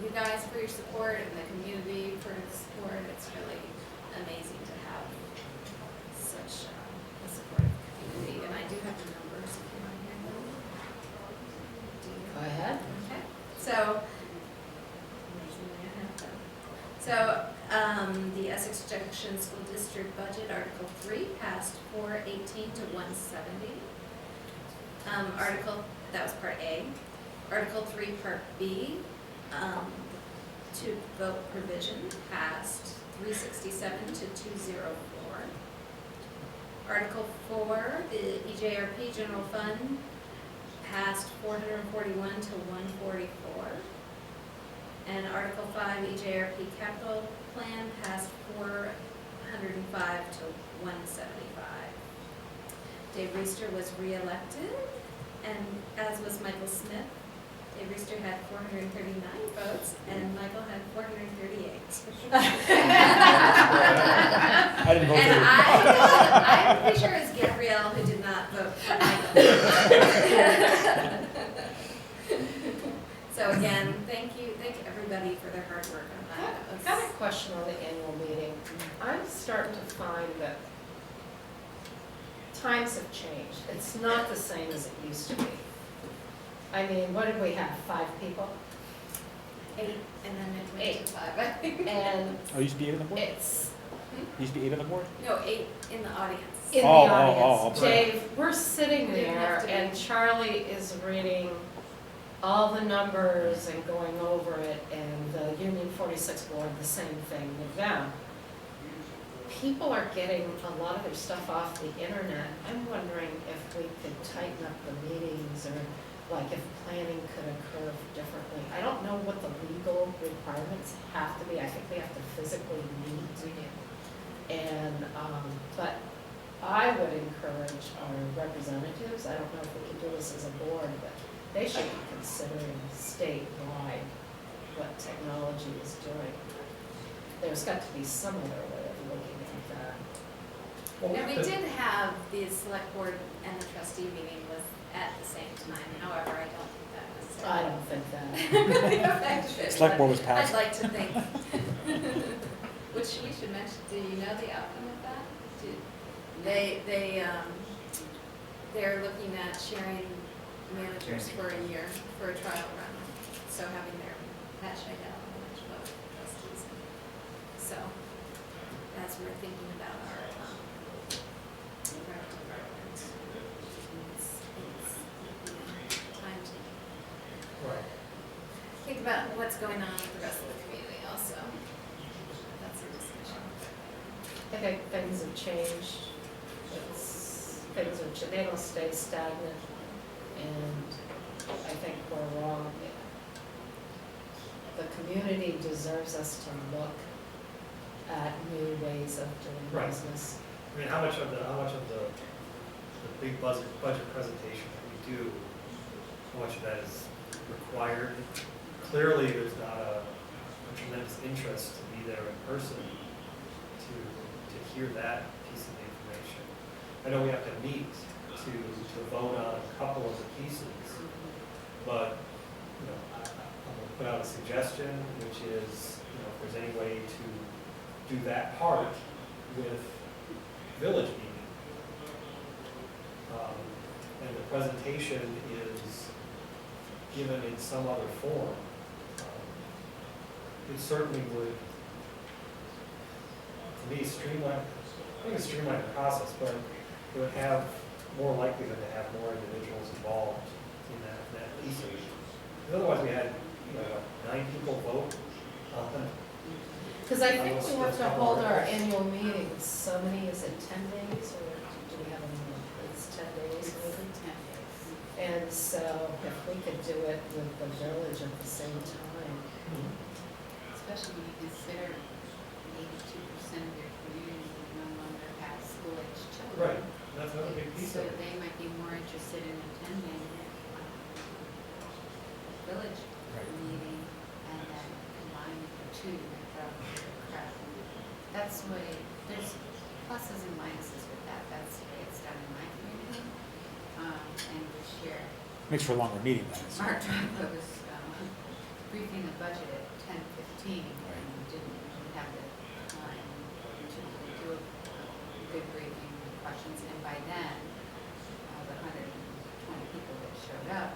you guys for your support and the community for its support. It's really amazing to have such a supportive community, and I do have the numbers if you want to hear them. Do you? Go ahead. Okay, so, the Essex Junction School District Budget, Article 3, passed 418 to 170. That was Part A. Article 3, Part B, to vote provision, passed 367 to 204. Article 4, the EJRP General Fund, passed 441 to 144. And Article 5, EJRP Capital Plan, passed 405 to 175. Dave Reister was re-elected, and as was Michael Smith. Dave Reister had 439 votes, and Michael had 438. I didn't vote for And you. I'm pretty sure it's Gabrielle who did not vote for Michael. So again, thank everybody for their hard work on that. It was- Got a question on the annual meeting. I'm starting to find that times have changed. It's not the same as it used to be. I mean, what did we have, 5 people? 8, and then it went to 5, I think. And Oh, you used to be 8 on the board? it's Used to be 8 on the board? No, 8 in the audience. in the Oh, audience. I'm sorry. Dave, we're sitting You didn't there have to be. and Charlie is reading all the numbers and going over it, and the Union 46 board, the same thing with them. People are getting a lot of their stuff off the internet. I'm wondering if we could tighten up the meetings, or like if planning could occur differently. I don't know what the legal requirements have to be. I think we have to physically meet. And, but I would encourage our representatives, I don't know if we could do this as a board, but they should be considering statewide what technology is doing. There's got to be some other way of looking at that. Well, And we the- did have the select board and the trustee meeting was at the same time, however, I don't think that was. I don't think that. really affected it, Select but board was passed. I'd like to think. Which we should mention, do you know the outcome of that? They're looking at sharing managers for a year for a trial run. So having their Pat Scheidel and a bunch of other trustees. So, as we're thinking about our, rec department, it's, time to Right. think about what's going on with the rest of the community also. That's a discussion. I think things have changed. They don't stay stagnant, and I think we're wrong. The community deserves us to look at new ways of doing Right. business. I mean, how much of the big budget presentation that we do, how much of that is required? Clearly, there's not a tremendous interest to be there in person to hear that piece of information. I know we have to meet to vote on a couple of the pieces, but, you know, I'm gonna put out a suggestion, which is, you know, if there's any way to do that part with village meeting. And the presentation is given in some other form. It certainly would, to me, streamline the process, but it would have more likelihood to have more individuals involved in that piece of it. Because otherwise we had, you know, what, 9 people vote on Because I think we have to hold our annual meetings, so many, is it 10 days, or do we have any more? It's 10 days maybe? 10 days. And so if we could do it with the village at the same time. Especially when you consider 82% of your community no longer has school-aged children. Right, that's another big piece So of it. they might be more interested in attending village Right. meeting and then combining the two to make up the crowd. That's the way, there's pluses and minuses with that. That's the way it's done in my community. And we share. Makes for a longer meeting then. Mark Dracula was briefing the budget at 10:15 and didn't have the time to do a good briefing with questions. And by then, the 120 people that showed up,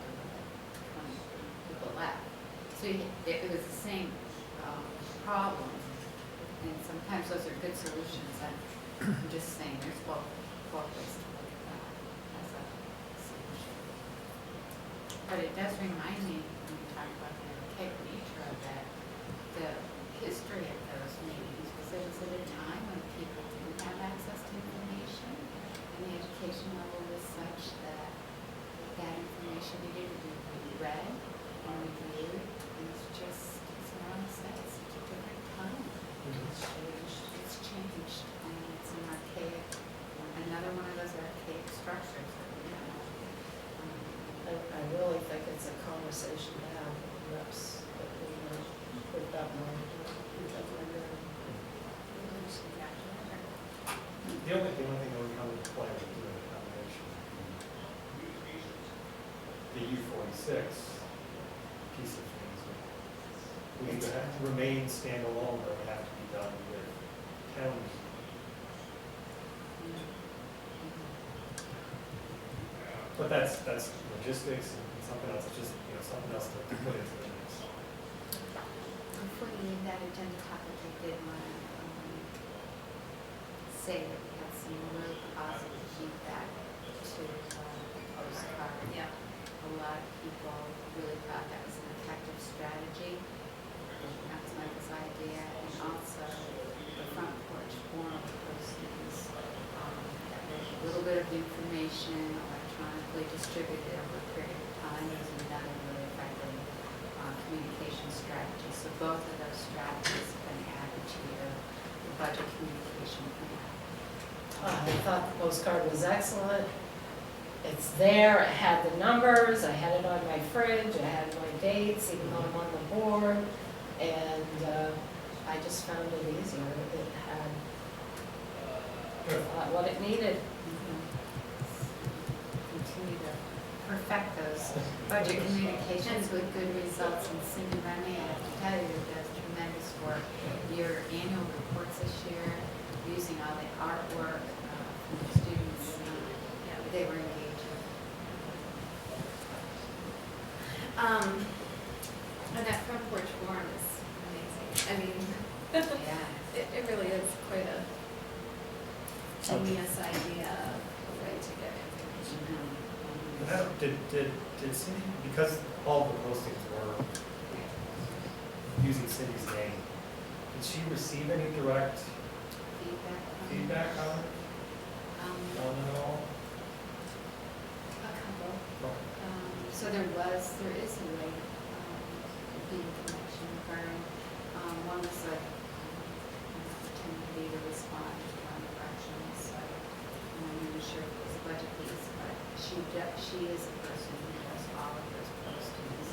20 people left. So it was the same problem. And sometimes those are good solutions. I'm just saying there's both ways to look at that as a solution. But it does remind me, when we talk about the archaic nature of that, the history of those meetings, because it was at a time when people didn't have access to information, and the education level was such that that information needed to be read and reviewed, and it's just, as Ron said, it's such a different time. It's changed, and it's an archaic, another one of those archaic structures that we have. I really think it's a conversation to have with reps, that we've got more. The only thing that would come into play with doing a combination, the U46 piece of things would either have to remain standalone or would have to be done with county. But that's logistics and something else, it's just, you know, something else to put into the mix. Before you leave that agenda topic, I did want to say that we had some really positive feedback to the postcard. Yeah. A lot of people really thought that was an effective strategy. That was Michael's idea, and also the front porch forum postings. That was a little bit of information electronically distributed over a period of time is another really effective communication strategy. So both of those strategies have been added to the budget communication plan. I thought the postcard was excellent. It's there, I had the numbers, I had it on my fridge, I had my dates, even though I'm on the board, and I just found it easier. It had what it needed. Continue to perfect those budget communications with good results. And Cindy Rennie, I have to tell you, does tremendous work. Your annual reports this year, using all the artwork from the students, they were engaging. And that front porch forum is amazing. I mean, Yeah. it really is quite a genius idea, a way to get information. And did Cindy, because all the postings were using Cindy's name, did she receive any direct feedback on it? None at all? A couple. Oh, So there is a way to be in connection with her. One was like, opportunity to respond to one direction, so I'm not even sure if it was a budget piece, but she is a person who does all of those postings.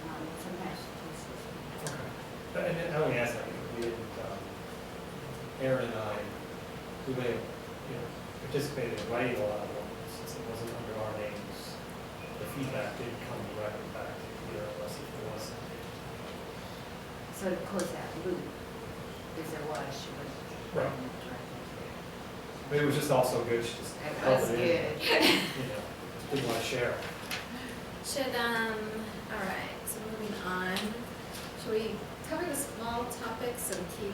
And sometimes she takes this. Okay. And I only asked that because we didn't, Aaron and I, we may have, participated in writing a lot of them, since it wasn't under our names. The feedback did come directly back to either of us if it was. So to close that loop, because there was, she was. Right. But it was just also good, she just It held was it good. in, didn't want to share. Should, all right, so moving on, should we cover the small topics and key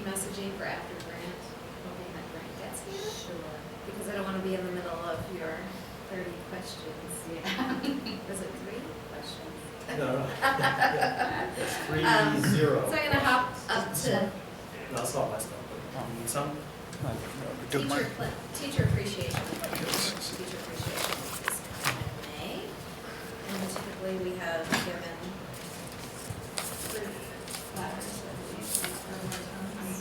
messaging for after grant, hoping that grant gets here? Sure. Because I don't want to be in the middle of your 30 questions. Yeah. Is it 3 questions? No. Yeah. It's 3-0. So I'm gonna hop up to No, that's not my stuff, but you need some? teacher appreciation. Teacher appreciation is coming in May. And typically we have given fruit flowers, I believe, for more times.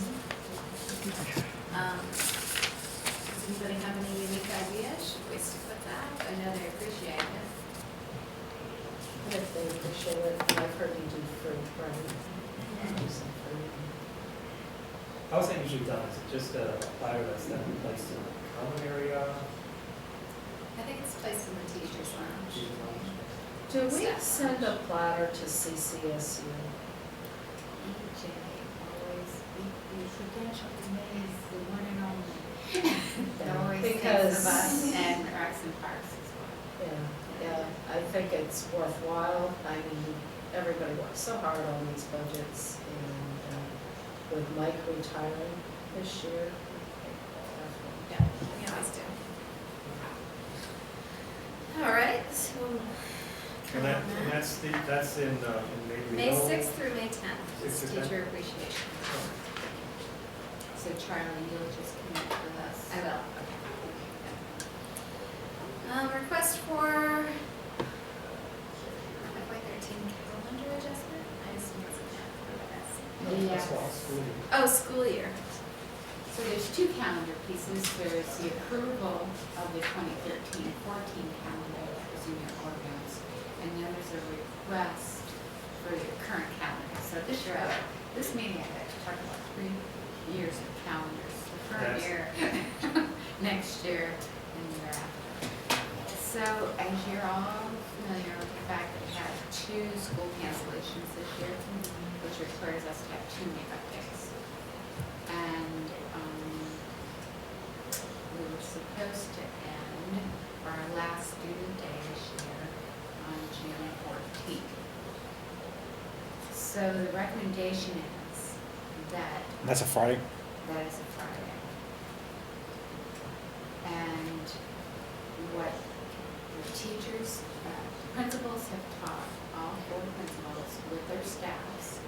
Does anybody have any unique ideas? Should we stick with that? I know they appreciate it. If they appreciate it, I've heard you do fruit, right? Do some fruit. How's that usually done? Is it just a platter that's then placed in the common area? I think it's placed in the teacher's lounge. Do we Staff send a lunch. platter to CCSU? EJ always, the credential remains the one and only. It always thinks Because- of us and Rex and Parks as well. Yeah, I think it's worthwhile. I mean, everybody works so hard on these budgets, and with Mike retiring this year. Yeah, we always do. All right, so And that's in maybe. May 6th through May 10th, is 6th to 10th. teacher appreciation. So Charlie, you'll just connect with us. I will, okay. Request for FY13 calendar adjustment? I assume it's a Yes. That's all, school year. Oh, school year. So there's 2 calendar pieces. There's the approval of the 2013-14 calendar that was in your ordinance. And then there's a request for your current calendar. So this meeting, I got to talk about 3 years of calendars. The current Yes. year, next year, and the year after. So as you're all familiar with the fact that we had 2 school cancellations this year, which requires us to have 2 makeup days. And we were supposed to end our last student day this year on June 14th. So the recommendation is that That's a Friday? that is a Friday. And what the teachers, principals have taught, all 4 principals with their staffs,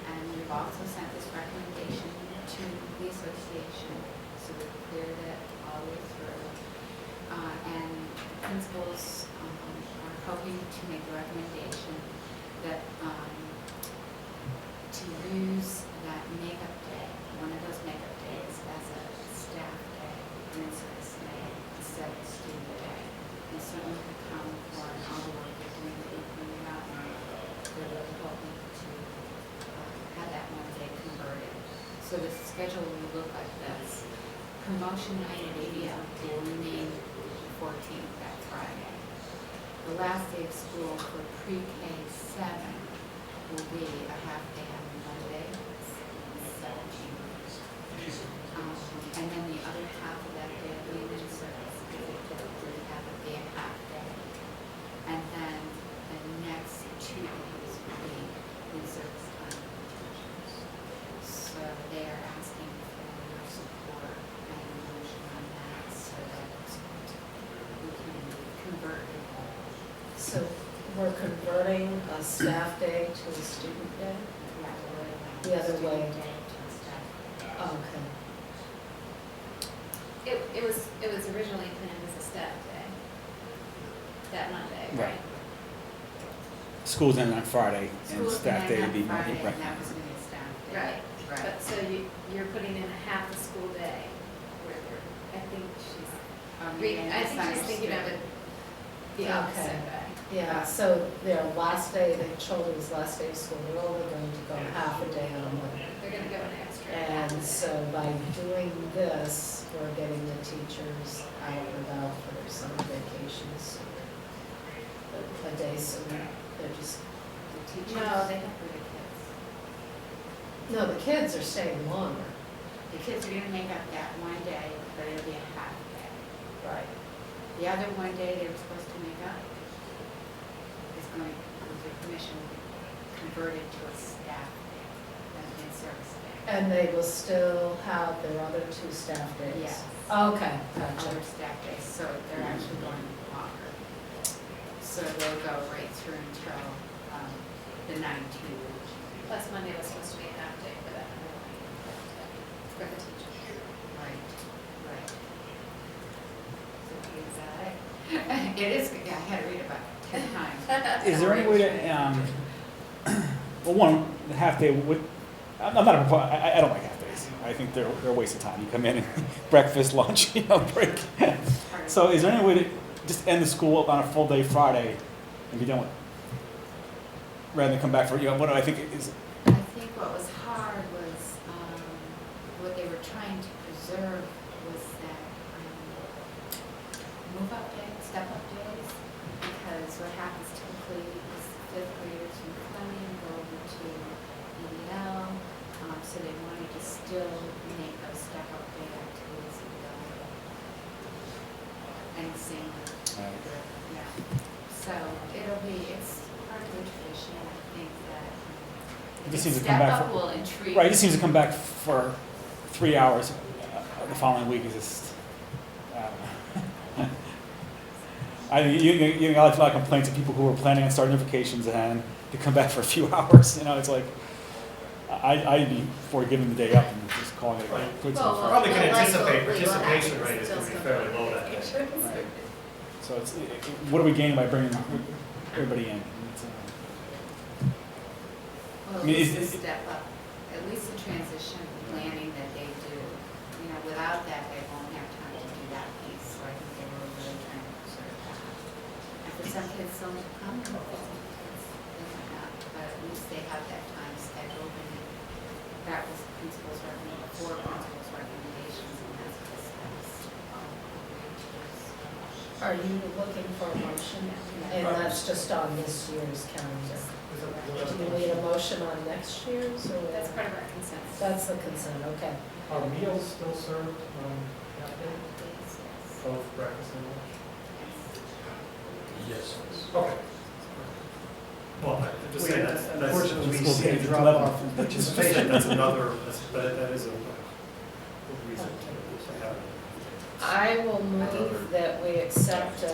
and we've also sent this recommendation to the association, so we've cleared it all the way through. And principals are hoping to make a recommendation that to use that makeup day, one of those makeup days, as a staff day, Princess Day, instead of a student day. And certainly could come for all the work they're doing, that you're out, and they're really hoping to have that one day converted. So the schedule will look like this. promotion night at ADL will remain 14th, that Friday. The last day of school for pre-K 7 will be a half day on Monday, 17th. And then the other half of that day will be in service, because they typically have a day, a half day. And then the next 2 days will be in service time. So they are asking for your support and motion on that, so that we can convert it all. So we're converting a staff day to a student day? The other way. Student day to a staff day. Okay. It was originally planned as a staff day, that Monday, Right. right? School's in on Friday, and School's staff day would be gonna end on Monday, Friday, right? and that was gonna be a staff day. Right. Right. But so you're putting in a half a school day, where I think she's, Maybe I think she's thinking of it the opposite Okay. way. Yeah, so their last day, the children's last day of school, they're only going to go half a day on Monday. They're gonna go an extra half a And day. so by doing this, we're getting the teachers out and about for their summer vacations. A day sooner, they're just, The teachers. No, they- For the kids. no, the kids are staying longer. The kids are gonna make up that one day, but it'll be a half day. Right. The other one day they were supposed to make up is going, with your permission, converted to a staff day, an in-service day. And they will still have their other 2 staff days? Yes. Okay, gotcha. Other staff days, so they're actually going longer. So they'll go right through until the 19th. Plus Monday was supposed to be a half day for that, for the teachers. Right, right. So is that it? It is, yeah, I had to read about it 10 times. Is there any way to, well, one, the half day would, I'm not a, I don't like half days. I think they're a waste of time. You come in and breakfast, lunch, break. So is there any way to just end the school on a full day Friday and be done with it? Rather than come back for, what I think is, I think what was hard was, what they were trying to preserve was that move-up day, step-up days, because what happens typically is fifth graders from Fleming go over to EDL, so they wanted to still make those step-up day activities available. And same with yeah. So it's part of the tradition, I think that. It just seems to come back Step-up for- will intrigue. right, it just seems to come back for 3 hours the following week is just, you got a lot of complaints of people who were planning on starting their vacations and to come back for a few hours, it's like, I'd be for giving the day up and just calling it. Right. quits on Well, Friday. Probably can Well, anticipate likely what participation happens rate is going to be is fairly low that day. Right. So it's, what do we gain by bringing everybody in? It's, Well, I mean, at is- least the step up, at least the transition planning that they do, without that, they won't have time to do that piece, so I think they were really trying to preserve that. And for some kids, they'll come, and for some kids, they might not, but at least they have that time scheduled, and that was the principal's recommendation, 4 principals' recommendations, and that's what the staff's agreed to. Are you looking for a motion? And that's just on this year's calendar. Do you need a motion on next year's, or? That's part of our consensus. That's the consent, okay. Are meals still served on that day, Yes, yes. both breakfast and lunch? Yes. Okay. Well, I'm just saying, that's, Unfortunately, we School see a days at drop 11. off in participation, participation. that's another, but that is a good reason to have it. I will move that we accept the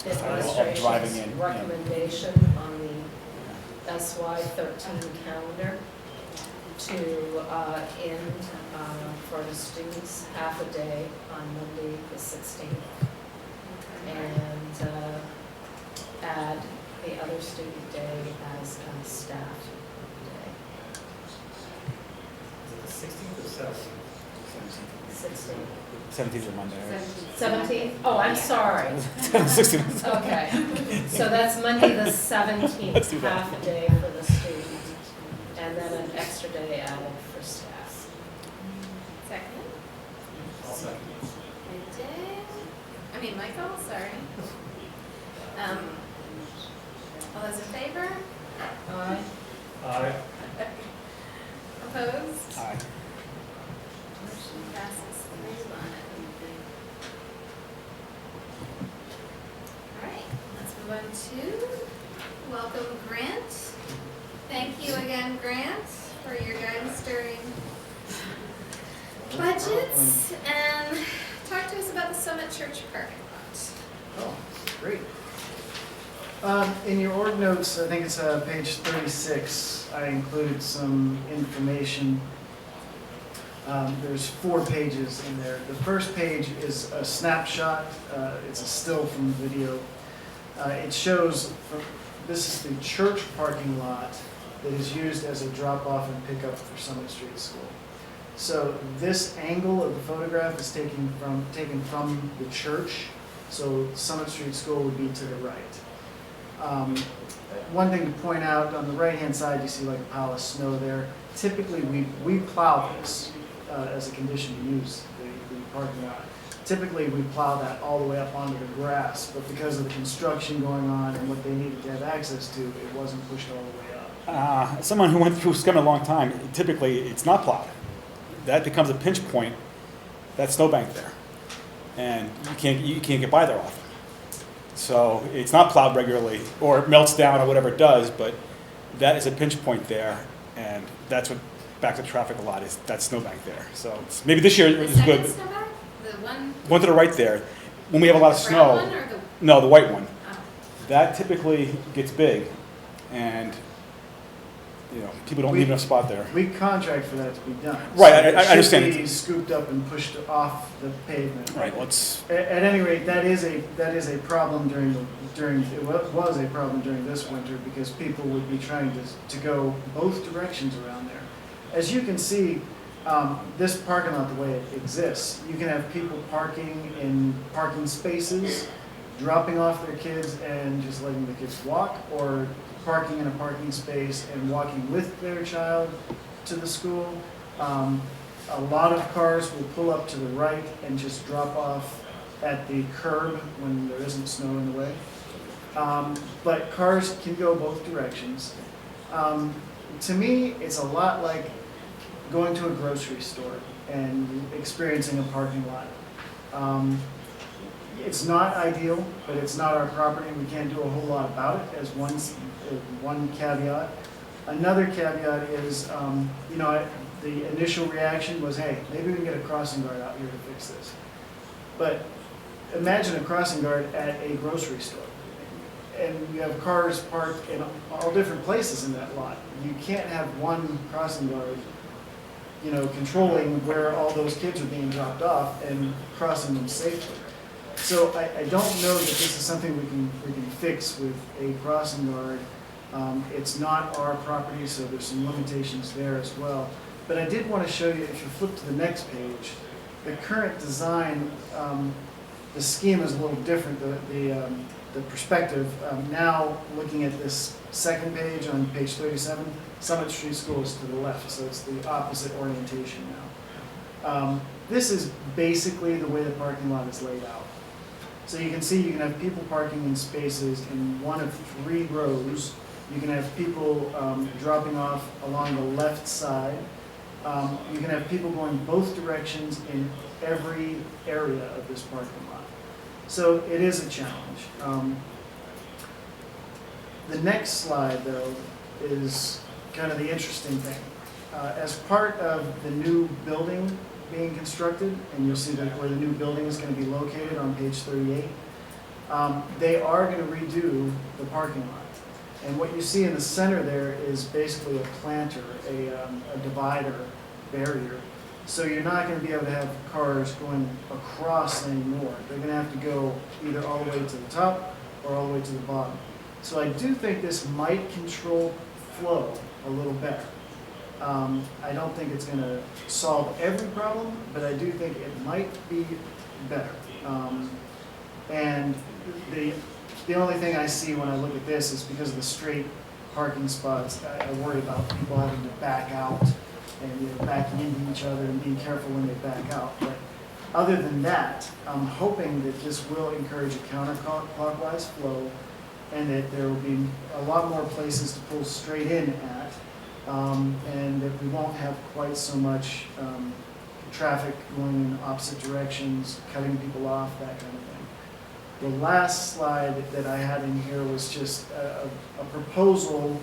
Driving administration's in, yeah. recommendation on the SY 13 calendar to end for the students half a day on Monday, the 16th, and add the other student day as a staff day. Is it the 16th or 17th? 16th. 17th is a Monday, right? 17th? Oh, I'm sorry. 16th. Okay, so that's Monday the Let's 17th, do that. half a day for the student, and then an extra day added for staff. Second? second. Michael, sorry. All those in favor? Aye. Aye. Opposed? Aye. Motion passes 3-1. All right, let's move on to welcome Grant. Thank you again, Grant, for your guidance during budgets, and talk to us about the Summit Church parking lot. Oh, great. In your org notes, I think it's page 36, I included some information. There's 4 pages in there. The first page is a snapshot. It's a still from the video. It shows, this is the church parking lot that is used as a drop-off and pickup for Summit Street School. So this angle of the photograph is taken from the church. So Summit Street School would be to the right. One thing to point out, on the right-hand side, you see like a pile of snow there. Typically, we plow this as a condition to use the parking lot. Typically, we plow that all the way up onto the grass, but because of the construction going on and what they needed to have access to, it wasn't pushed all the way up. As someone who went through Scum a long time, typically it's not plowed. That becomes a pinch point, that snowbank there. And you can't get by there often. So it's not plowed regularly, or it melts down or whatever it does, but that is a pinch point there, and that's what backs up traffic a lot, is that snowbank there. So maybe this year The is second good. snowbank? The one, One to the right there, when we have a lot of the brown snow. one or the, No, the white one. oh. That typically gets big, and people don't leave enough spot there. We contract for that to be done. Right, So I understand. It should be scooped up and pushed off the pavement. Right. Let's. At any rate, that is a problem during was a problem during this winter, because people would be trying to go both directions around there. As you can see, this parking lot, the way it exists, you can have people parking in parking spaces, dropping off their kids and just letting the kids walk, or parking in a parking space and walking with their child to the school. A lot of cars will pull up to the right and just drop off at the curb when there isn't snow in the way. But cars can go both directions. To me, it's a lot like going to a grocery store and experiencing a parking lot. It's not ideal, but it's not our property. We can't do a whole lot about it, as one caveat. Another caveat is, the initial reaction was, hey, maybe we can get a crossing guard out here to fix this. But imagine a crossing guard at a grocery store. And you have cars parked in all different places in that lot. You can't have one crossing guard, controlling where all those kids are being dropped off and crossing them safely. So I don't know that this is something we can fix with a crossing guard. It's not our property, so there's some limitations there as well. But I did want to show you, if you flip to the next page, the current design, the scheme is a little different, the perspective. Now, looking at this second page on page 37, Summit Street School is to the left, so it's the opposite orientation now. This is basically the way the parking lot is laid out. So you can see you can have people parking in spaces in one of 3 rows. You can have people dropping off along the left side. You can have people going both directions in every area of this parking lot. So it is a challenge. The next slide, though, is kind of the interesting thing. As part of the new building being constructed, and you'll see that where the new building is going to be located on page 38, they are going to redo the parking lot. And what you see in the center there is basically a planter, a divider, barrier. So you're not going to be able to have cars going across anymore. They're going to have to go either all the way to the top or all the way to the bottom. So I do think this might control flow a little better. I don't think it's going to solve every problem, but I do think it might be better. And the only thing I see when I look at this is because of the straight parking spots, I worry about people having to back out and backing into each other and being careful when they back out. But Other than that, I'm hoping that this will encourage a counterclockwise flow and that there will be a lot more places to pull straight in at, and that we won't have quite so much traffic going in opposite directions, cutting people off, that kind of thing. The last slide that I had in here was just a proposal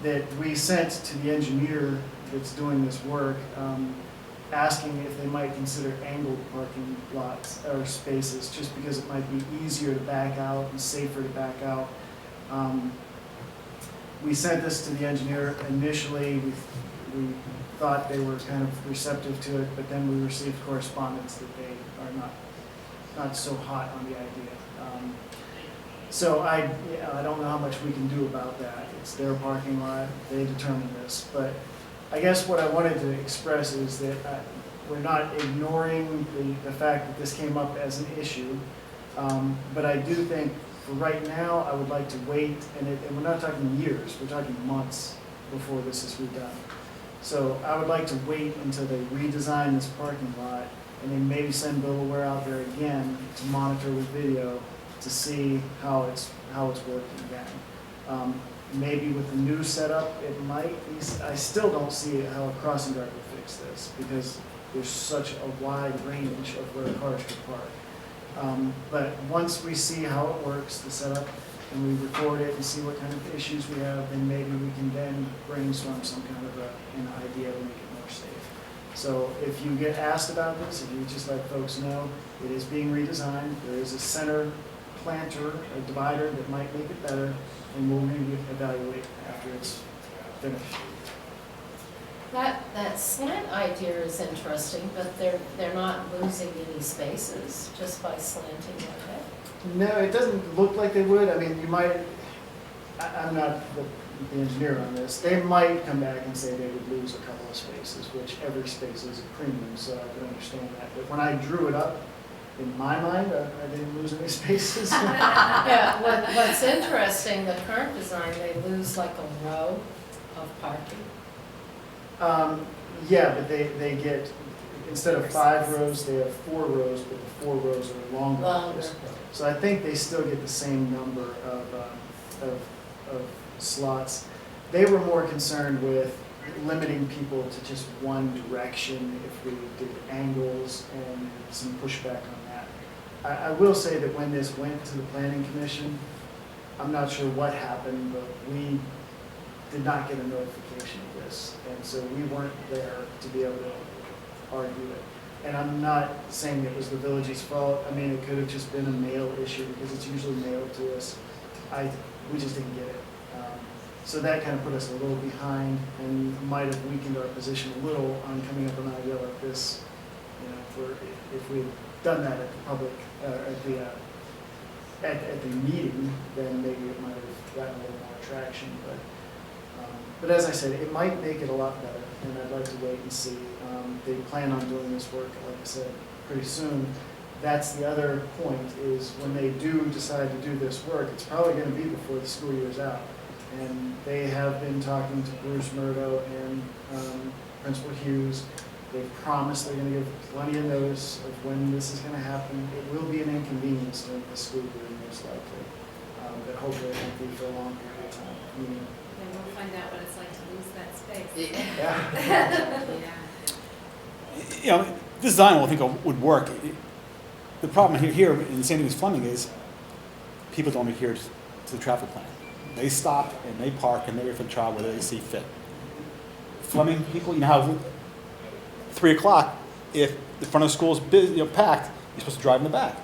that we sent to the engineer that's doing this work, asking if they might consider angled parking lots or spaces, just because it might be easier to back out and safer to back out. We sent this to the engineer initially. We thought they were kind of receptive to it, but then we received correspondence that they are not so hot on the idea. So I don't know how much we can do about that. It's their parking lot, they determine this. But I guess what I wanted to express is that we're not ignoring the fact that this came up as an issue. But I do think for right now, I would like to wait, and we're not talking years, we're talking months before this is redone. So I would like to wait until they redesign this parking lot and then maybe send Bill Ware out there again to monitor with video to see how it's working again. Maybe with the new setup, it might be, I still don't see how a crossing guard would fix this because there's such a wide range of where cars could park. But once we see how it works, the setup, and we record it and see what kind of issues we have, then maybe we can then brainstorm some kind of an idea to make it more safe. So if you get asked about this, if you just let folks know, it is being redesigned. There is a center planter, a divider that might make it better, and we'll reevaluate after it's finished. That slant idea is interesting, but they're not losing any spaces just by slanting like that. No, it doesn't look like they would. I mean, you might, I'm not the engineer on this. They might come back and say they would lose a couple of spaces, which every space is a premium, so I can understand that. But when I drew it up, in my mind, I didn't lose any spaces. Yeah, what's interesting, the current design, they lose like a row of parking. Yeah, but they get, instead of 5 rows, they have 4 rows, but the 4 rows are longer. Longer. So I think they still get the same number of slots. They were more concerned with limiting people to just one direction if we did angles and some pushback on that. I will say that when this went to the Planning Commission, I'm not sure what happened, but we did not get a notification of this. And so we weren't there to be able to argue it. And I'm not saying it was the village's fault. I mean, it could have just been a mail issue because it's usually mailed to us. We just didn't get it. So that kind of put us a little behind and might have weakened our position a little on coming up with an idea like this. You know, if we had done that at the public, at the meeting, then maybe it might have gotten a little more traction. But as I said, it might make it a lot better, and I'd like to wait and see. They plan on doing this work, like I said, pretty soon. That's the other point, is when they do decide to do this work, it's probably going to be before the school year's out. And they have been talking to Bruce Murdo and Principal Hughes. They've promised they're going to give plenty of notice of when this is going to happen. It will be an inconvenience during the school year, most likely, but hopefully it won't be for a long period of time. And we'll find out what it's like to lose that space. Yeah. Yeah. You know, this design I think would work. The problem here in St. Louis Fleming is people don't adhere to the traffic plan. They stop and they park and they wait for the child whether they see fit. Fleming people, you know how 3 o'clock, if the front of the school is busy, packed, you're supposed to drive in the back.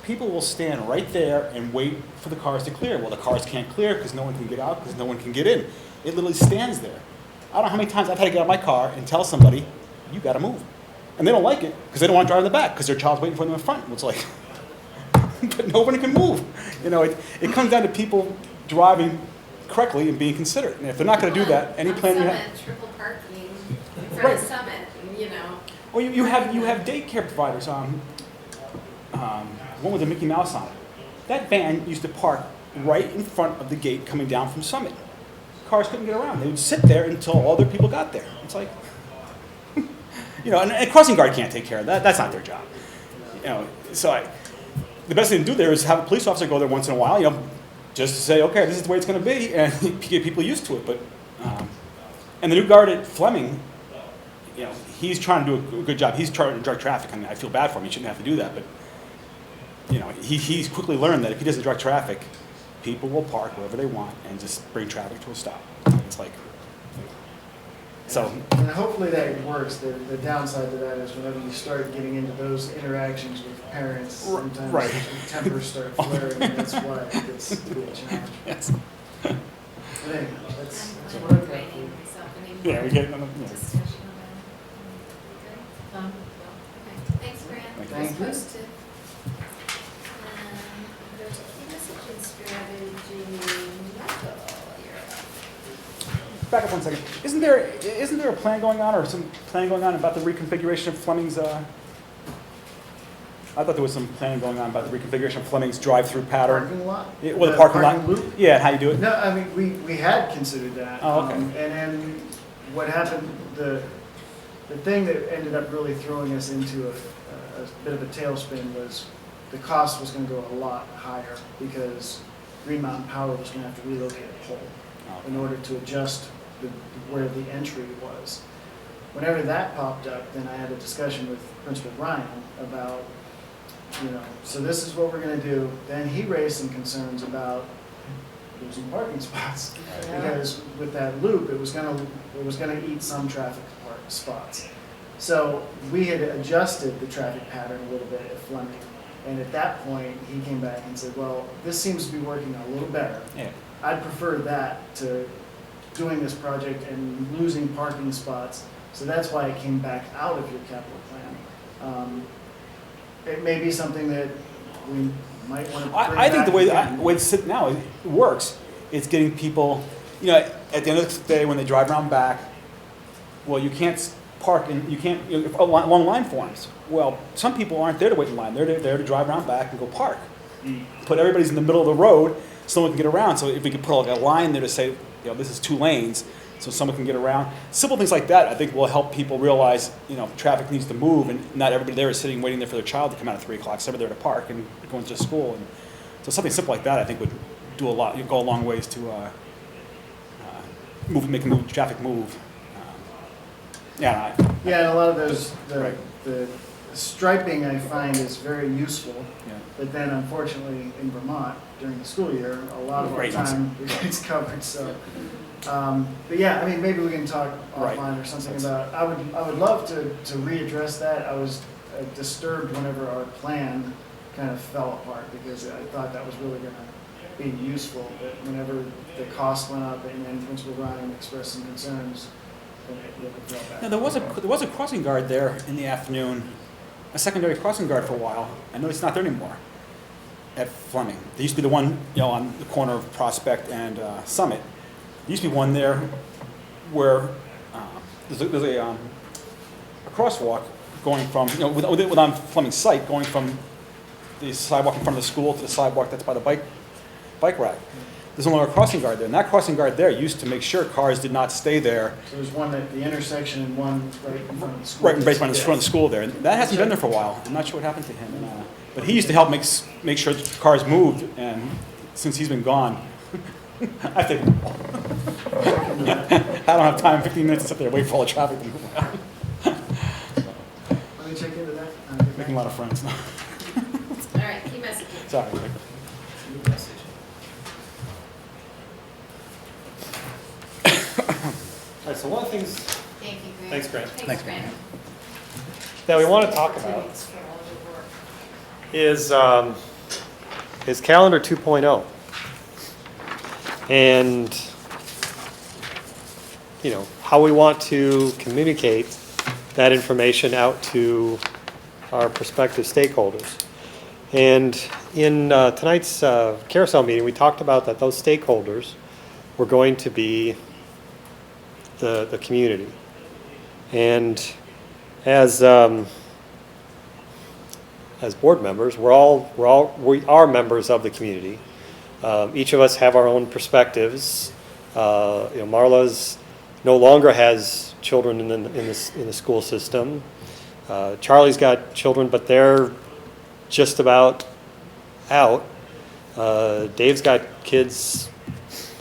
People will stand right there and wait for the cars to clear. Well, the cars can't clear because no one can get out because no one can get in. It literally stands there. I don't know how many times I've had to get out of my car and tell somebody, you got to move. And they don't like it because they don't want to drive in the back because their child's waiting for them in front. It's like, but nobody can move. You know, it comes down to people driving correctly and being considerate. And if they're not going to do that, any plan you have. Summit, triple parking in front Right. of Summit, you know. Well, you have daycare providers. One with a Mickey Mouse on it. That van used to park right in front of the gate coming down from Summit. Cars couldn't get around. They would sit there until all their people got there. It's like, You know, and a crossing guard can't take care of that. That's not their job. You know, so the best thing to do there is have a police officer go there once in a while, you know, just to say, okay, this is the way it's going to be, and get people used to it. But and the new guard at Fleming, you know, he's trying to do a good job. He's trying to direct traffic. I mean, I feel bad for him. He shouldn't have to do that, but you know, he's quickly learned that if he doesn't direct traffic, people will park wherever they want and just bring traffic to a stop. It's like, so. And hopefully that works. The downside to that is whenever you start getting into those interactions with parents, sometimes Right. tempers start flaring, and that's why it gets to be a challenge. Yes. But anyway, that's I'm what I've got. waiting myself any Yeah, more we get. discussion on that. Good? Okay, thanks, Fran. Thank you. Posted. Go to key messaging strategy, Michael, you're up. Back up 1 second. Isn't there a plan going on, or some plan going on about the reconfiguration of Fleming's? I thought there was some planning going on about the reconfiguration of Fleming's drive-through pattern. Parking lot? Yeah, well, the parking lot. loop? Yeah, and how you do it. No, I mean, we had considered that. Oh, okay. And then what happened, the thing that ended up really throwing us into a bit of a tailspin was the cost was gonna go a lot higher because Green Mountain Power was gonna have to relocate a pole in order to adjust where the entry was. Whenever that popped up, then I had a discussion with Principal Ryan about, you know, so this is what we're gonna do. Then he raised some concerns about losing parking spots. Because with that loop, it was gonna eat some traffic spots. So we had adjusted the traffic pattern a little bit at Fleming. And at that point, he came back and said, well, this seems to be working a little better. Yeah. I'd prefer that to doing this project and losing parking spots. So that's why it came back out of your capital plan. It may be something that we might want to bring I think back the way again. the way it's sit now, it works. It's getting people, you know, at the end of the day when they drive around back, well, you can't park and you can't, you know, along line forms. Well, some people aren't there to wait in line. They're there to drive around back and go park. Put everybody's in the middle of the road, someone can get around. So if we could put like a line there to say, you know, this is 2 lanes, so someone can get around. Simple things like that, I think, will help people realize, you know, traffic needs to move, and not everybody there is sitting waiting there for their child to come out at 3 o'clock. Some are there to park and going to school, and so something simple like that, I think, would do a lot. Go a long ways to making traffic move. Yeah, Yeah, and a lot of those, Right. the striping I find is very useful. yeah. But then unfortunately in Vermont during the school year, a lot of our Right. time gets covered, so. But yeah, I mean, maybe we can talk Right. offline or something about, I would love to readdress that. I was disturbed whenever our plan kind of fell apart because I thought that was really gonna be useful. But whenever the cost went up and then Principal Ryan expressed some concerns, then it fell back. Now, there was a crossing guard there in the afternoon, a secondary crossing guard for a while. I know it's not there anymore at Fleming. There used to be the one, you know, on the corner of Prospect and Summit. There used to be one there where there's a crosswalk going from, you know, on Fleming's site, going from the sidewalk in front of the school to the sidewalk that's by the bike rack. There's no longer a crossing guard there, and that crossing guard there used to make sure cars did not stay there. So there's one at the intersection and one right in front of the school. Right in front of the school there. And that hasn't been there for a while. I'm not sure what happened to him. But he used to help make sure the cars moved, and since he's been gone, I think I don't have time, 15 minutes to sit there and wait for all the traffic to move around. Let me check into that. I'll get back. Making a lot of friends now. All right, key messaging. Sorry. Rick. New message. All right, so one of the things Thank you, Grant. Thanks, Grant. Thanks, Grant. that we want to talk about Thanks for all your work. is Calendar 2.0. And, you know, how we want to communicate that information out to our prospective stakeholders. And in tonight's carousel meeting, we talked about that those stakeholders were going to be the community. And as board members, we are members of the community. Each of us have our own perspectives. You know, Marla's no longer has children in the school system. Charlie's got children, but they're just about out. Dave's got kids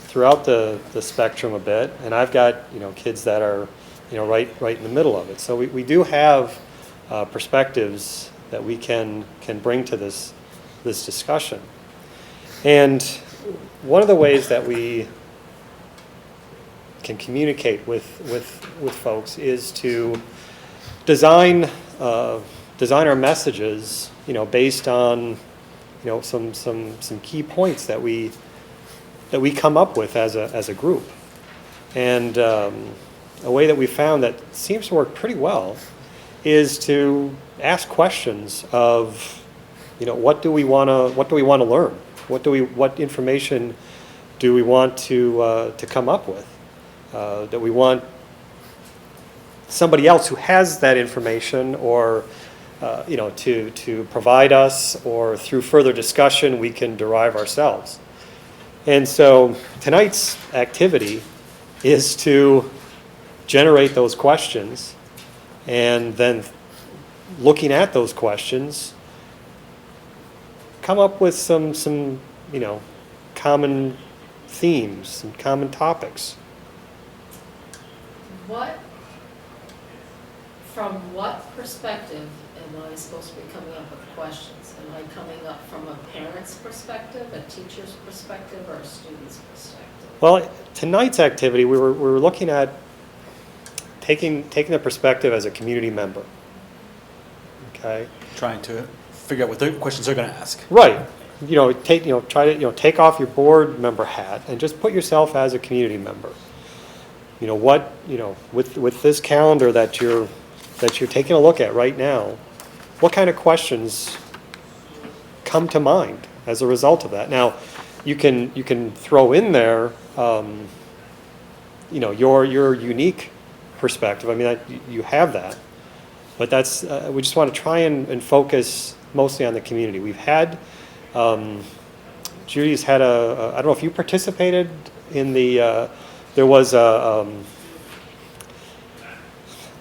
throughout the spectrum a bit, and I've got, kids that are, right in the middle of it. So we do have perspectives that we can bring to this discussion. And one of the ways that we can communicate with folks is to design our messages, based on, some key points that we come up with as a group. And a way that we found that seems to work pretty well is to ask questions of, what do we want to learn? What information do we want to come up with? That we want somebody else who has that information, or to provide us, or through further discussion we can derive ourselves. And so tonight's activity is to generate those questions, and then looking at those questions, come up with some common themes, some common topics. From what perspective am I supposed to be coming up with questions? Am I coming up from a parent's perspective, a teacher's perspective, or a student's perspective? Well, tonight's activity, we were looking at taking the perspective as a community member. Okay? Trying to figure out what the questions they're going to ask. Right. Try to take off your board member hat and just put yourself as a community member. With this calendar that you're taking a look at right now, what kind of questions come to mind as a result of that? Now, you can throw in there, your unique perspective. I mean, you have that, but that's we just want to try and focus mostly on the community. We've had Judy's had I don't know if you participated in the. There was I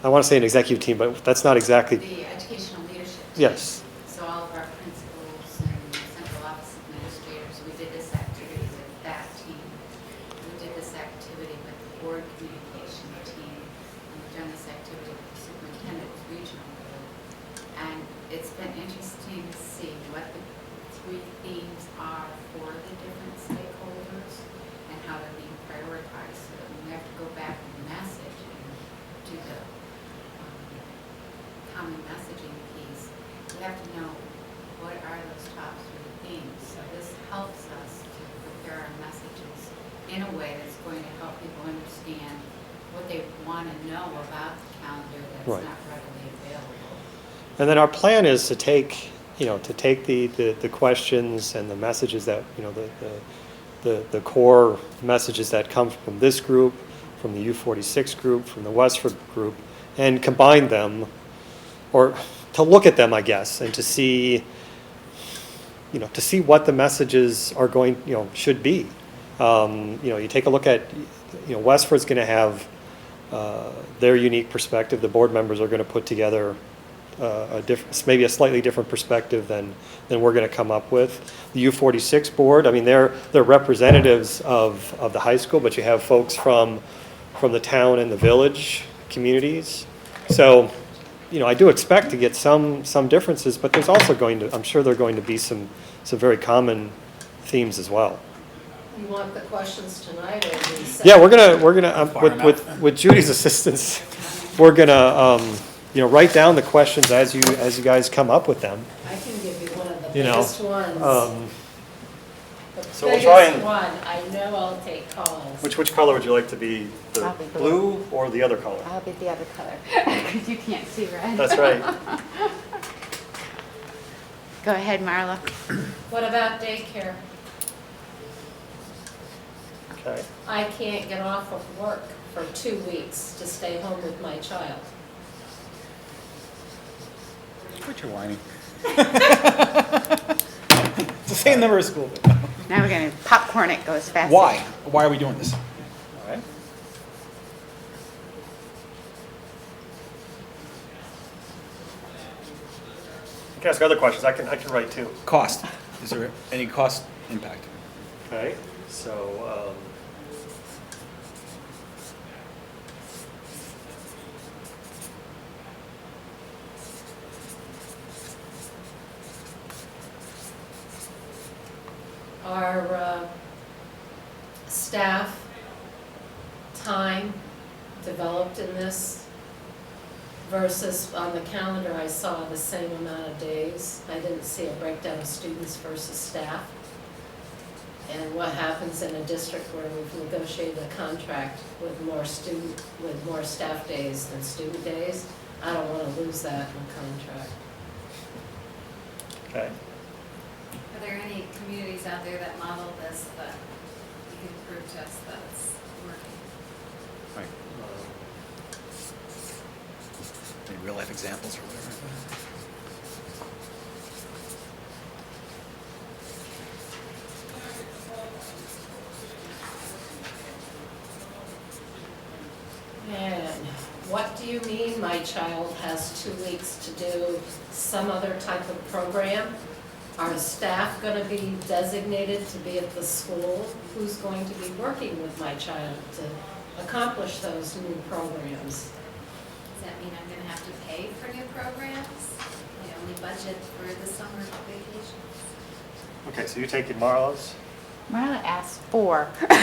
want to say an executive team, but that's not exactly. The educational leadership team. Yes. So all of our principals and central office administrators, we did this activity with that team. We did this activity with the board communication team. And we've done this activity with the superintendent's regional group. And it's been interesting to see what the 3 themes are for the different stakeholders and how they're being prioritized. So that when we have to go back and message and do the common messaging piece, we have to know what are those top 3 themes. So this helps us to prepare our messages in a way that's going to help people understand what they want to know about the calendar that's Right. not readily available. And then our plan is to take the questions and the messages that, the core messages that come from this group, from the U46 group, from the Westford group, and combine them, or to look at them, I guess, and to see what the messages are going, should be. You take a look at, Westford's going to have their unique perspective. The board members are going to put together maybe a slightly different perspective than we're going to come up with. The U46 board, I mean, they're representatives of the high school, but you have folks from the town and the village communities. So, I do expect to get some differences, but there's also I'm sure there are going to be some very common themes as well. You want the questions tonight, or do you say? Yeah, we're gonna Fire 'em with Judy's assistance, we're gonna write down the questions as you guys come up with them. I can give you one of the You know, biggest ones. so we'll try The biggest and- one, I know I'll take calls. Which color would you like to be? The Probably blue or the other color? I'll be the other color, because you can't see red. That's right. Go ahead, Marla. What about daycare? Okay. I can't get off of work for 2 weeks to stay home with my child. Quit your whining. It's the same number of school. Now we're gonna popcorn it, go as fast. Why? Why are we doing this? All right. can ask other questions, I can write too. Cost, is there any cost impact? Okay, so, Our staff time developed in this versus on the calendar, I saw the same amount of days. I didn't see a breakdown of students versus staff. And what happens in a district where we've negotiated a contract with more staff days than student days, I don't want to lose that in a contract. okay. Are there any communities out there that model this that you can prove to us that it's working? Right. Any real life examples or whatever? And what do you mean my child has 2 weeks to do some other type of program? Are staff going to be designated to be at the school? Who's going to be working with my child to accomplish those new programs? Does that mean I'm gonna have to pay for new programs? I only budget for the summer vacations. Okay, so you're taking Marla's? Marla asked 4. You said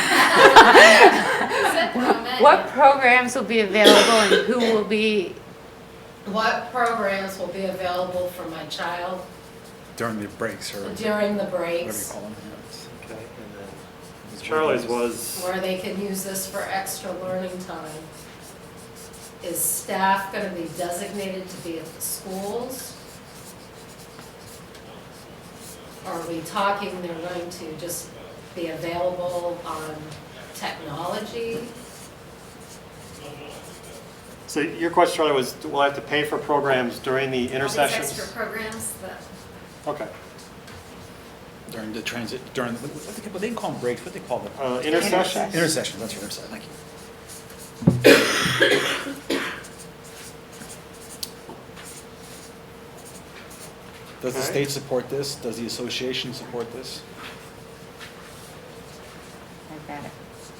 how many? What programs will be available and who will be, What programs will be available for my child During the breaks or during the whatever you breaks? call them. Okay, and then Charlie's was, Where they can use this for extra learning time. Is staff going to be designated to be at the schools? Are we talking they're going to just be available on technology? so your question, Charlie, was, will I have to pay for programs during the All these intersessions? extra programs that, Okay. During the transit, during, what they call them breaks, what they call them? Intersessions? Intersessions, that's your intersection, thank you. Does the Okay. state support this? Does the association support this? I got it.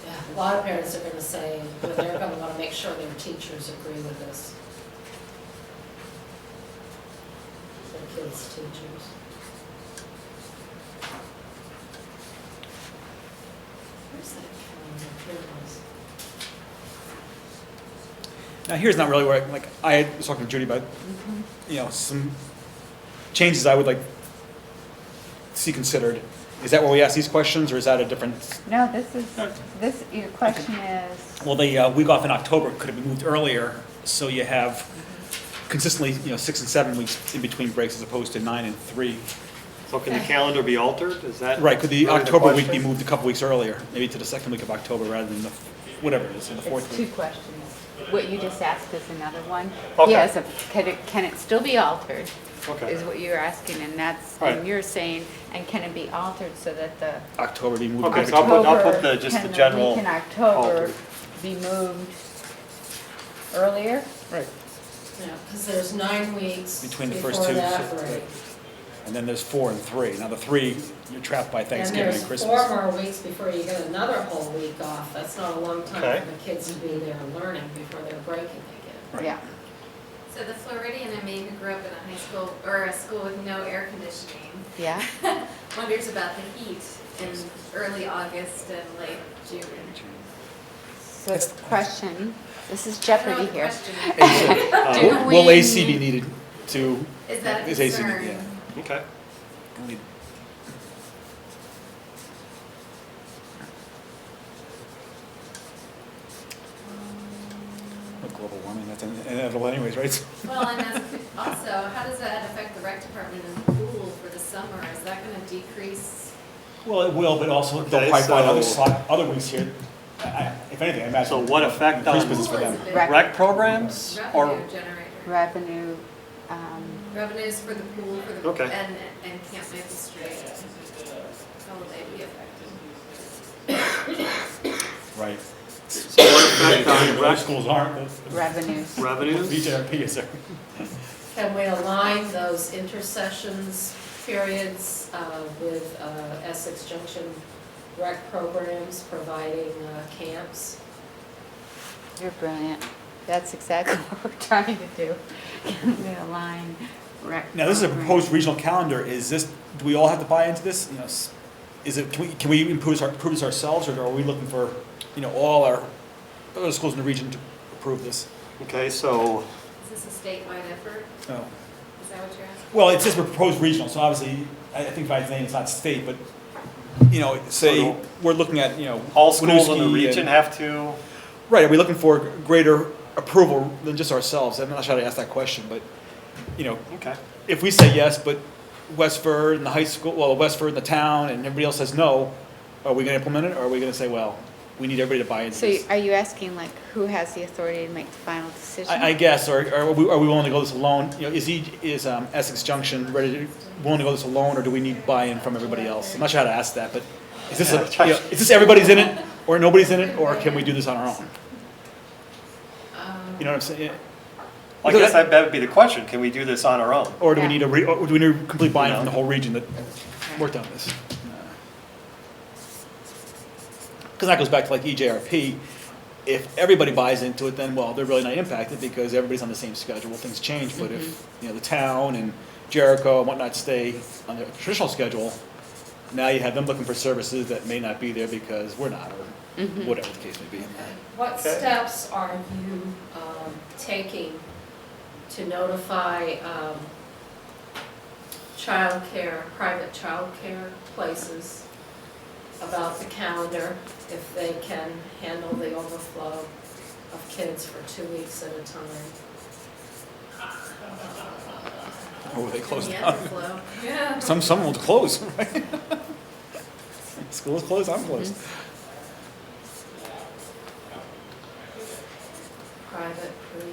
Yeah, a lot of parents are going to say, that they're going to want to make sure their teachers agree with this. Their kids' teachers. Where's that calendar? Here it was. Now, here's not really where, I was talking to Judy about, some changes I would like to see considered. Is that where we ask these questions, or is that a different? No, your question is, Well, the week off in October, could it be moved earlier, so you have consistently, 6 and 7 weeks in between breaks as opposed to 9 and 3? So can the calendar be altered? Is that? Right, could the really October week be question? moved a couple weeks earlier, maybe to the second week of October rather than the, whatever it is, or the fourth it's 2 week? questions. What you just asked is another one. Okay. Yes, can it still be altered? Okay. Is what you're asking, and that's, Right. and you're saying, and can it be altered so that the October be moved. Okay, back so to- I'll put just the general Can the week in October altered. be moved earlier? Right, Yeah, because there's 9 weeks between the before first two. that so- break. And then there's 4 and 3. Now, the 3, you're trapped by And Thanksgiving there's and 4 Christmas. more weeks before you get another whole week off. That's not a long time Okay. for the kids to be there learning before they're breaking again. Right. Yeah. so the Floridian in me who grew up in a high school, or a school with no air conditioning, Yeah? wonders about the heat in early August and late June. So the question, this is I don't know Jeopardy what the here. question is. Do Will we AC be need- needed to? Is that a Is AC concern? yeah. Okay. Only- With global warming, that's inevitable anyways, right? Well, and that's also, how does that affect the rec department and the pool for the summer? Is that gonna decrease? Well, it will, but also Okay, they'll probably find so- other weeks here. If anything, I imagine. So what effect increased on- business for them. Pool is a big Rec- Rec programs or? revenue generator. Revenue, Revenues for the pool, for the, Okay. and Camp Maple Street. How will they be affected? Right. So what effect on Most rec schools aren't, but revenues. revenues? VJRP is there. Can we align those intersessions periods with Essex Junction rec programs providing camps? You're brilliant. That's exactly what we're trying to do. Can we align rec? Now, this is a programs? proposed regional calendar. Is this, do we all have to buy into this? You know, is it, can we improve this ourselves, or are we looking for, you know, all our other schools in the region to approve this? Okay, so, Is this a statewide effort? No. Is that what you're asking? Well, it says we're proposed regional, so obviously, I think by name it's not state, but, you know, say, So we're looking at, you know. all schools in the Winooski region and- have to, Right, are we looking for greater approval than just ourselves? I'm not sure how to ask that question, but, you know, okay. if we say yes, but Westford and the high school, well, Westford and the town, and everybody else says no, are we gonna implement it, or are we gonna say, well, we need everybody to buy into So this? are you asking like who has the authority to make the final decision? I guess, or are we willing to go this alone? You know, is Essex Junction willing to go this alone, or do we need buy-in from everybody else? I'm not sure how to ask that, but is this, you know, is this everybody's in it, or nobody's in it, or can we do this on our own? You know what I'm saying? I guess that would be the question, can we do this on our own? Or do we Yeah. need or do we need complete buy-in from the whole region that worked on this? Because that goes back to like EJRP. If everybody buys into it, then, well, they're really not impacted because everybody's on the same schedule. Things change, but if, you know, the town and Jericho and whatnot stay on their traditional schedule, now you have them looking for services that may not be there because we're not, or whatever the case may be. What Okay. steps are you taking to notify childcare, private childcare places about the calendar, if they can handle the overflow of kids for 2 weeks at a time? Or they close The down. overflow. Yeah. Some will close, right? School's closed, I'm closed. Private, pre.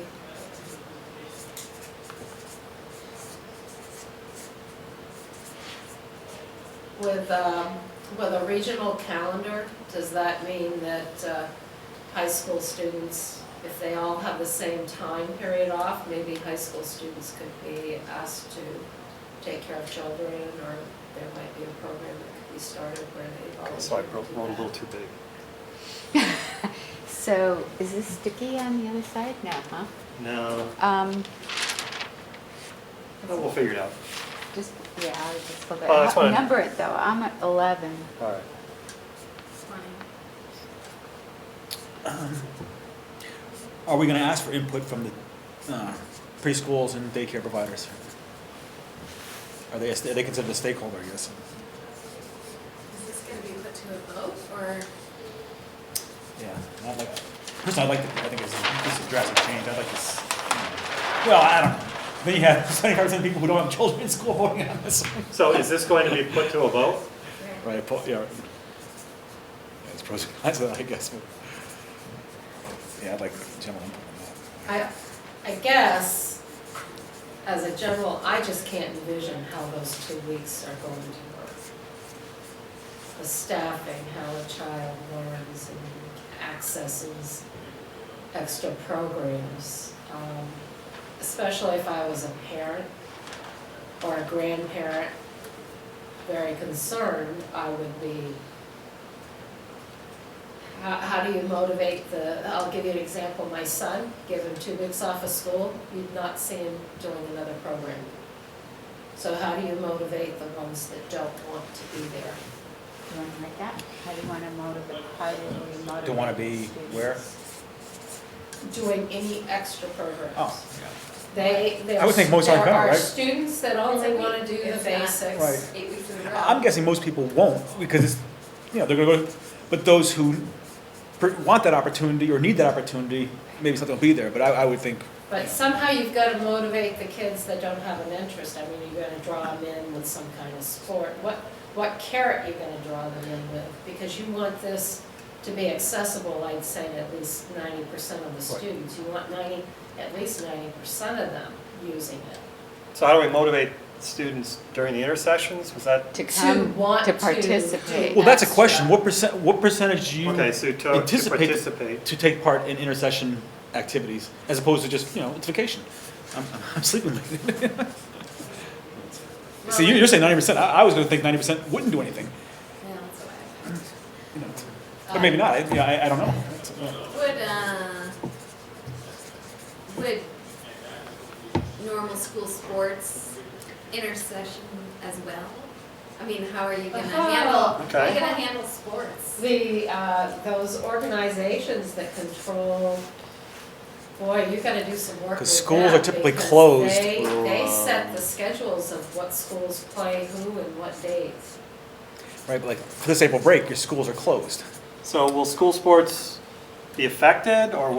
With a regional calendar, does that mean that high school students, if they all have the same time period off, maybe high school students could be asked to take care of children, or there might be a program that could be started where they volunteer So I to wrote do a little that. too big. So is this sticky on the other side? No, huh? No, we'll figure it out. Just, yeah, I was just looking. Oh, that's fine. Number it though, I'm at 11. All right. Are we gonna ask for input from the preschools and daycare providers? Are they considered a stakeholder, I guess? Is this gonna be put to a vote, or? Yeah, I'd like, personally, I think this is a drastic change, I'd like this, well, I don't know. Then you have 75% of people who don't have children in school voting on this. So is this going to be put to a vote? Right, yeah. It's pros and cons of that, I guess. But yeah, I'd like general input on that. I guess, as a general, I just can't envision how those 2 weeks are going to work. The staffing, how a child learns and accesses extra programs. Especially if I was a parent or a grandparent, very concerned, I would be, how do you motivate I'll give you an example, my son, give him 2 weeks off of school, you'd not see him doing another program. So how do you motivate the ones that don't want to be there? Do you want to make that? How do you want to motivate, how do we motivate? Don't wanna be students? where? Doing any extra programs. Oh, yeah. There I would think most aren't gonna, are right? students that only It's a want to week, do the if that. basics. Right. 8 weeks in a row. I'm guessing most people won't, because it's, you know, they're gonna go, but those who want that opportunity or need that opportunity, maybe something will be there, but I would think, But somehow you've got to motivate the kids that don't have an interest. I mean, you're going to draw them in with some kind of sport. What carrot you're going to draw them in with? Because you want this to be accessible, I'd say, to at least 90% of the students. You want at least 90% of them using it. So how do we motivate students during the intersessions? Was that, To come, want to to participate. do well, that's a extra. question. What percentage do you okay, so to anticipate participate. to take part in intersession activities, as opposed to just, you know, it's vacation? I'm sleeping late. See, you're saying 90%, I was gonna think 90% wouldn't do anything, Yeah, that's what you know, but maybe not, I don't know. Would normal school sports intercession as well? I mean, how are you gonna handle, how are Okay. you gonna handle sports? Those organizations that control, boy, you gotta do some work with 'Cause schools are them, typically because closed. They set the schedules of what schools play who and what dates. Right, but like, for this April break, your schools are closed. So will school sports be affected, or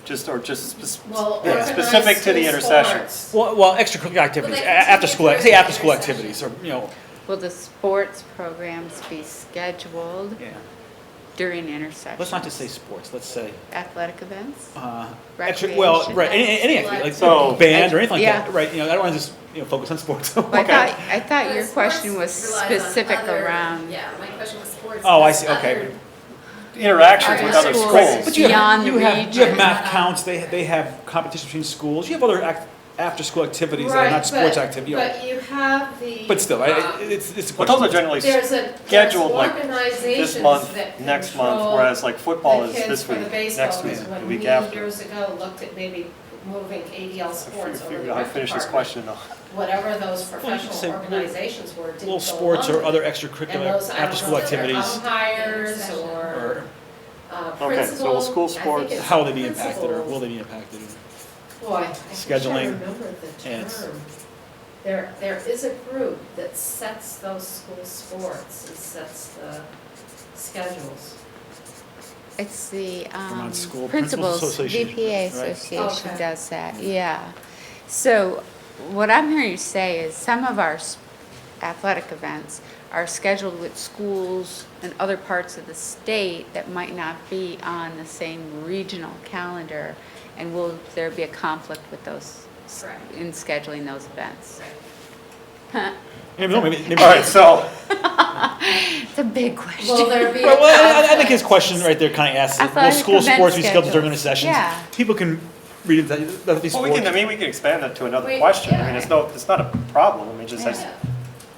just Well, Yeah. organized specific to the school intercessions? sports. Well, extracurricular activities, Well, they after school, continue say through after school the session. activities, or, you know, Will the sports programs be scheduled yeah. during intersections? Let's not just say sports, let's say, Athletic events? well, Recreation. right, any activity, like So- band or anything like Yeah. that, right, you know, I don't wanna just, focus on sports. Well, I thought But your sports question was relies on specific other- around Yeah, my question was sports. Oh, I versus see, okay. other- Interactions with Other other schools. schools. But you have, Beyond the you have region. math counts, they have competitions between schools, you have other after-school activities that are Right, not sports but- activities, But you have the. but still, um, it's a But question. those are generally There's scheduled like organizations this month, that next month, control whereas like football the is kids this for the week, baseball, next week, because the when week we after. years ago looked at maybe moving ADL sports over the I rec finish this department, question though. whatever those you could professional say organizations were, didn't go Little sports along or with other it. And extracurricular those, I don't after-school know if they're activities, umpires or or Okay, principal. so will school I think sports- it's how will they be impacted, or principals. will they be impacted? Boy, I wish I scheduling, remembered the and it's- term. There is a group that sets those school sports and sets the schedules. It's the Vermont School Principals principals, Association, VPA right? Association Okay. does that, yeah. So what I'm hearing you say is some of our athletic events are scheduled with schools in other parts of the state that might not be on the same regional calendar, and will there be a conflict with those, Correct. in scheduling those events? Maybe, no, maybe. All right, so It's a big question. Will there be a Well, I think his conflict? question right there kind of asks, will Athletic school event sports be scheduled during the schedules. sessions? Yeah. People can read it, that these well, sports. we can expand that to another Wait, question. I yeah. mean, it's not a problem. I mean, it just has, Yeah.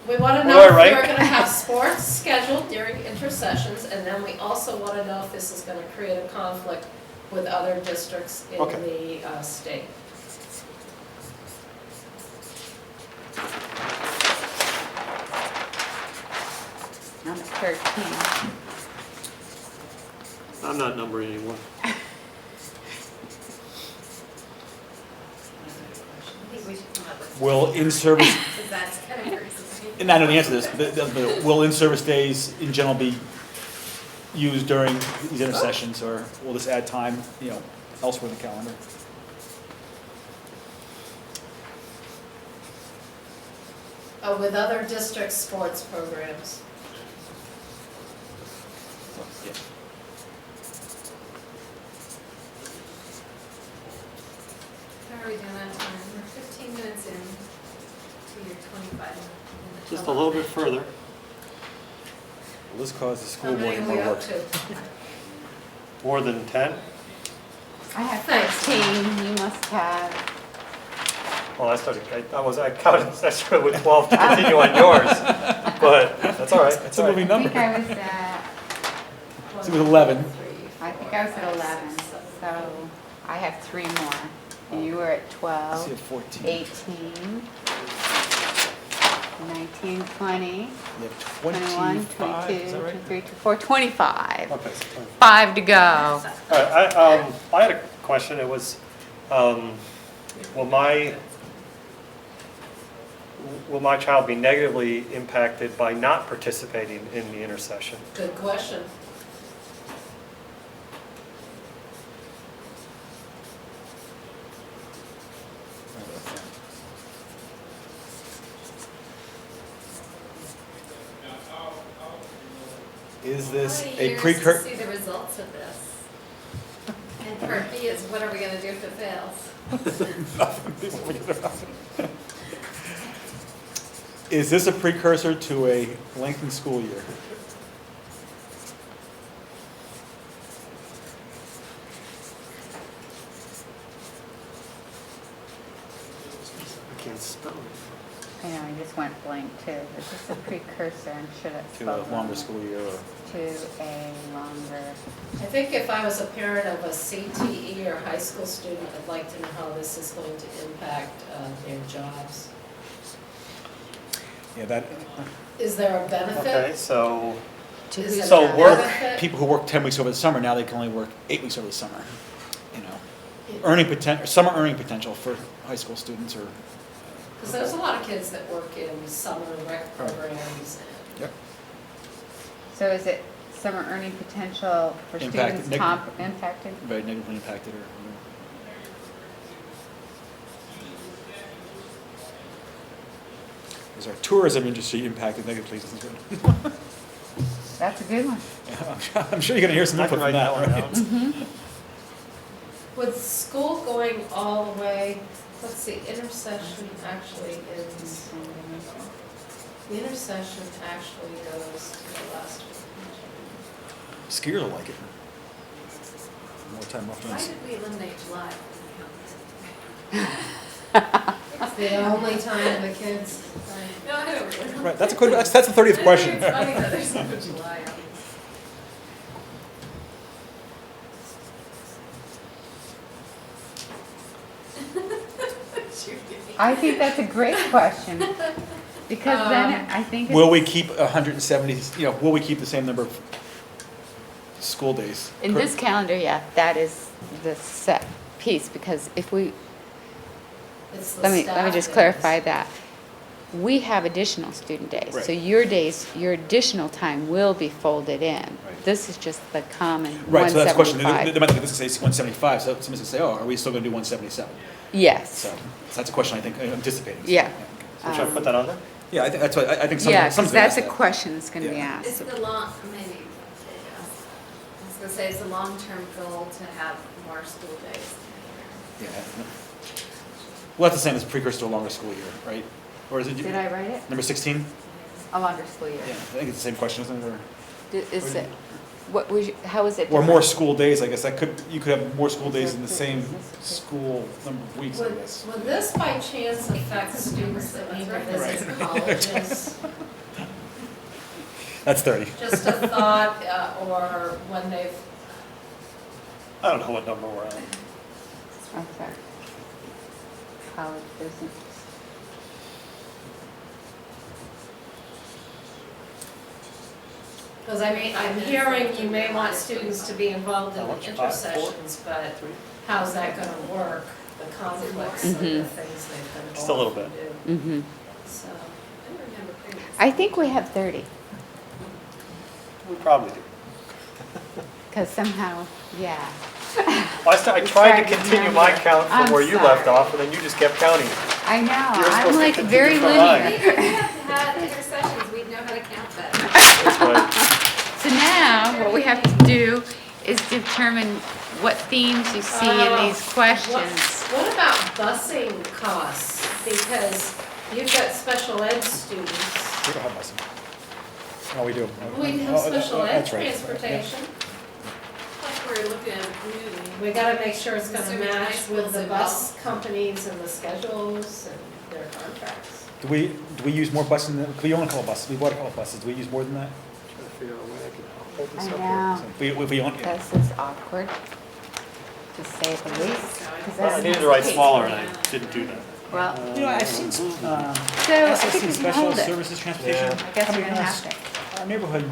We wanna Am know I if right? we're gonna have sports scheduled during intercessions, and then we also wanna know if this is gonna create a conflict with other districts in Okay. the state. Number 13. I'm not numbering anymore. I think we should come up with. Will in-service, Because that's kind of crazy. and I know the answer to this, but will in-service days in general be used during these intersessions, or will this add time, elsewhere in the calendar? With other district sports programs. Yeah. How are we doing on time? We're 15 minutes in to your 25 minute. Just a little bit further. Will this cause the How school many board are we more up work? to? More than 10? I have Thanks. 13, you must have. Well, I counted, I started with 12 to continue on yours, but that's all right. It's a moving I number. think I was at, So it was 11. I think I was at 11, so I have 3 more. And you were at I see 12, a 14. 18, 19, 20, You have 21, 25, 22, is that right? 23, 24, 25. Okay. 5 to go. All right, I had a question. It was, will my child be negatively impacted by not participating in the intercession? Good question. Is this How many a years precursor? to see the results of this? And part B is what are we gonna do if it fails? Is this a precursor to a lengthened school year? I know, I just went blank too. Is this a precursor and should it To spell a longer school year or? To a longer, I think if I was a parent of a CTE or high school student, I'd like to know how this is going to impact their jobs. Yeah, that, Is there a Okay, benefit? so, to Is who's it So a work- benefit? people who work 10 weeks over the summer, now they can only work 8 weeks over the summer, you know. Summer earning potential for high school students or. Because there's a lot of kids that work in summer rec programs. Yep. So is it summer earning potential for Impacted, students impacted? Very negatively impacted or. Is our tourism industry impacted negatively? That's a good one. I'm sure you're gonna hear some I input can from write that, that one right? down. With school going all the way, let's see, intercession actually is, the intercession actually goes to the last week. Skiers will like it. More time off. Why during- did we eliminate July? It's the only time the kids, No, I don't really. Right, that's the 30th question. It's funny that there's no July on this. I think that's a great question, because then I think Will we it's, keep 170, will we keep the same number of school days? in this calendar, yeah, that is the set piece, because if we, it's the let me staff just days. clarify that. We have additional student days, so Right. your days, your additional time will be folded in. Right. This is just the common Right, so that's the question. They 175. might look at this and say 175, so somebody's gonna say, oh, are we still gonna do 177? Yes, So that's a question I think I'm anticipating. Yeah. Should I put that on there? Yeah, I think that's what, I think some, yeah, because someone's gonna that's ask a that. question that's gonna be Yeah. It's asked. the long, maybe, I was gonna say it's a long-term goal to have more school days. Yeah. Well, that's the same as precursor to a longer school year, right? Or is it? Did I write it? Number 16? A longer school year. Yeah, I think it's the same question, isn't it? Or- Is it, what was, how is it Or different? more school days, I guess, you could have more school days in the same school number of weeks, I Would, guess. would this by chance affect students that need to visit colleges? That's 30. Just a thought, or when they've, I don't know what number we're on. Okay. College business. because I mean, I'm hearing you may want students to be involved in How the much? 5, 4? intercessions, but how's that gonna work? The conflicts of the Mhm. things they've been Just a little involved bit. in do. Mm-hmm. So, I don't remember previous. I think we have 30, We probably do. because somehow, yeah. Well, I tried to started continue my number. count from I'm where you left sorry. off, and then you just kept counting. I know, You're I'm supposed to like continue very from mine. linear. If we had intercessions, we'd know how to count that. That's right. So now, what we have to do is determine what themes you see in these questions. what about busing costs? Because you've got special ed students. We don't have busing. Oh, we do. We have Oh, special ed that's right. transportation. Plus, we're looking at a community. We gotta make sure it's gonna Assuming high match school's with the involved. bus companies and the schedules and their contracts. Do we use more buses than, we own a couple buses, we bought a couple buses, do we use more than that? Trying to figure out a way I can hold this I up here. know, If we own, this is awkward, to say the least. 'cause Well, I that's needed to write the case. smaller, and I didn't do that. Well, I've seen, so I think we can special hold it. services transportation. Yeah. I guess we're coming gonna in have to, Our neighborhood,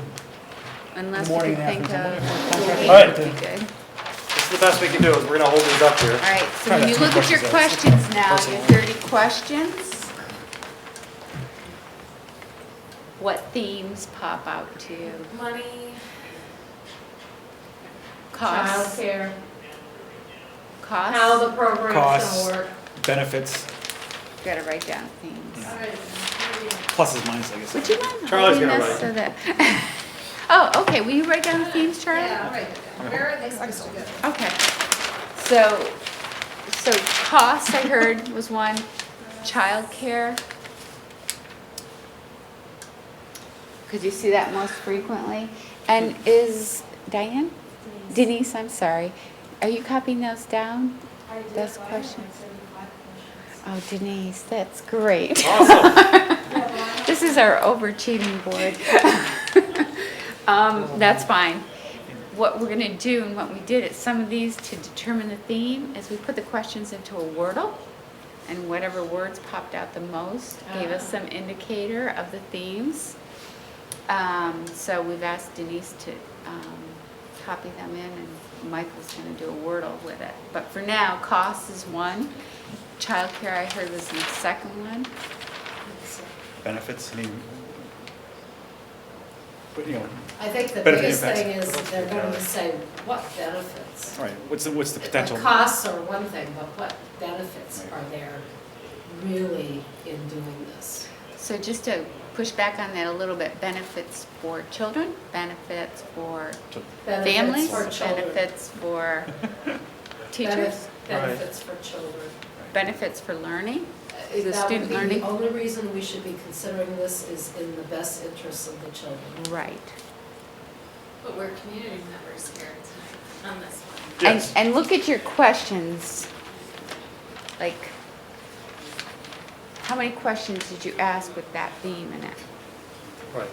unless we morning can and think afternoon. of. All right. Would be good. This is the best we can do, is we're gonna hold these up here. All right, so Try when that, you two look at your questions, questions now, your 30 questions, what themes pop out to you? Money, Costs, Childcare, how costs, the program's Costs. gonna work. benefits, gotta write down themes. Yeah. all right, pluses, minuses, I guess. Would you mind Charlie's holding gonna this write. so that? Oh, okay, will you write down the themes, Charlie? yeah, I'll write it down. Where are they supposed to go? Okay, so costs I heard was one, childcare. Could you see that most frequently? And is Diane? Denise, I'm sorry, are you copying those down? Those questions? Oh, Denise, that's great. Awesome. This is our overachieving board. That's fine. What we're gonna do and what we did at some of these to determine the theme is we put the questions into a Wordle, and whatever words popped out the most gave us some indicator of the themes. So we've asked Denise to copy them in, and Michael's gonna do a Wordle with it. But for now, cost is one. Childcare, I heard, was the second one. Benefits, I mean, but, you know, I think the Benefit biggest impacts. thing is they're going to say, what benefits? all right, what's the potential? The costs are one thing, but what benefits are there really in doing this? So just to push back on that a little bit, benefits for children, benefits for families, Benefits for children. benefits for teachers, Benefits for children. benefits for learning. The That would student be learning. the only reason we should be considering this is in the best interests of the children. Right. But we're community members here tonight on this one. Yes. And look at your questions. Like, how many questions did you ask with that theme in it? Right.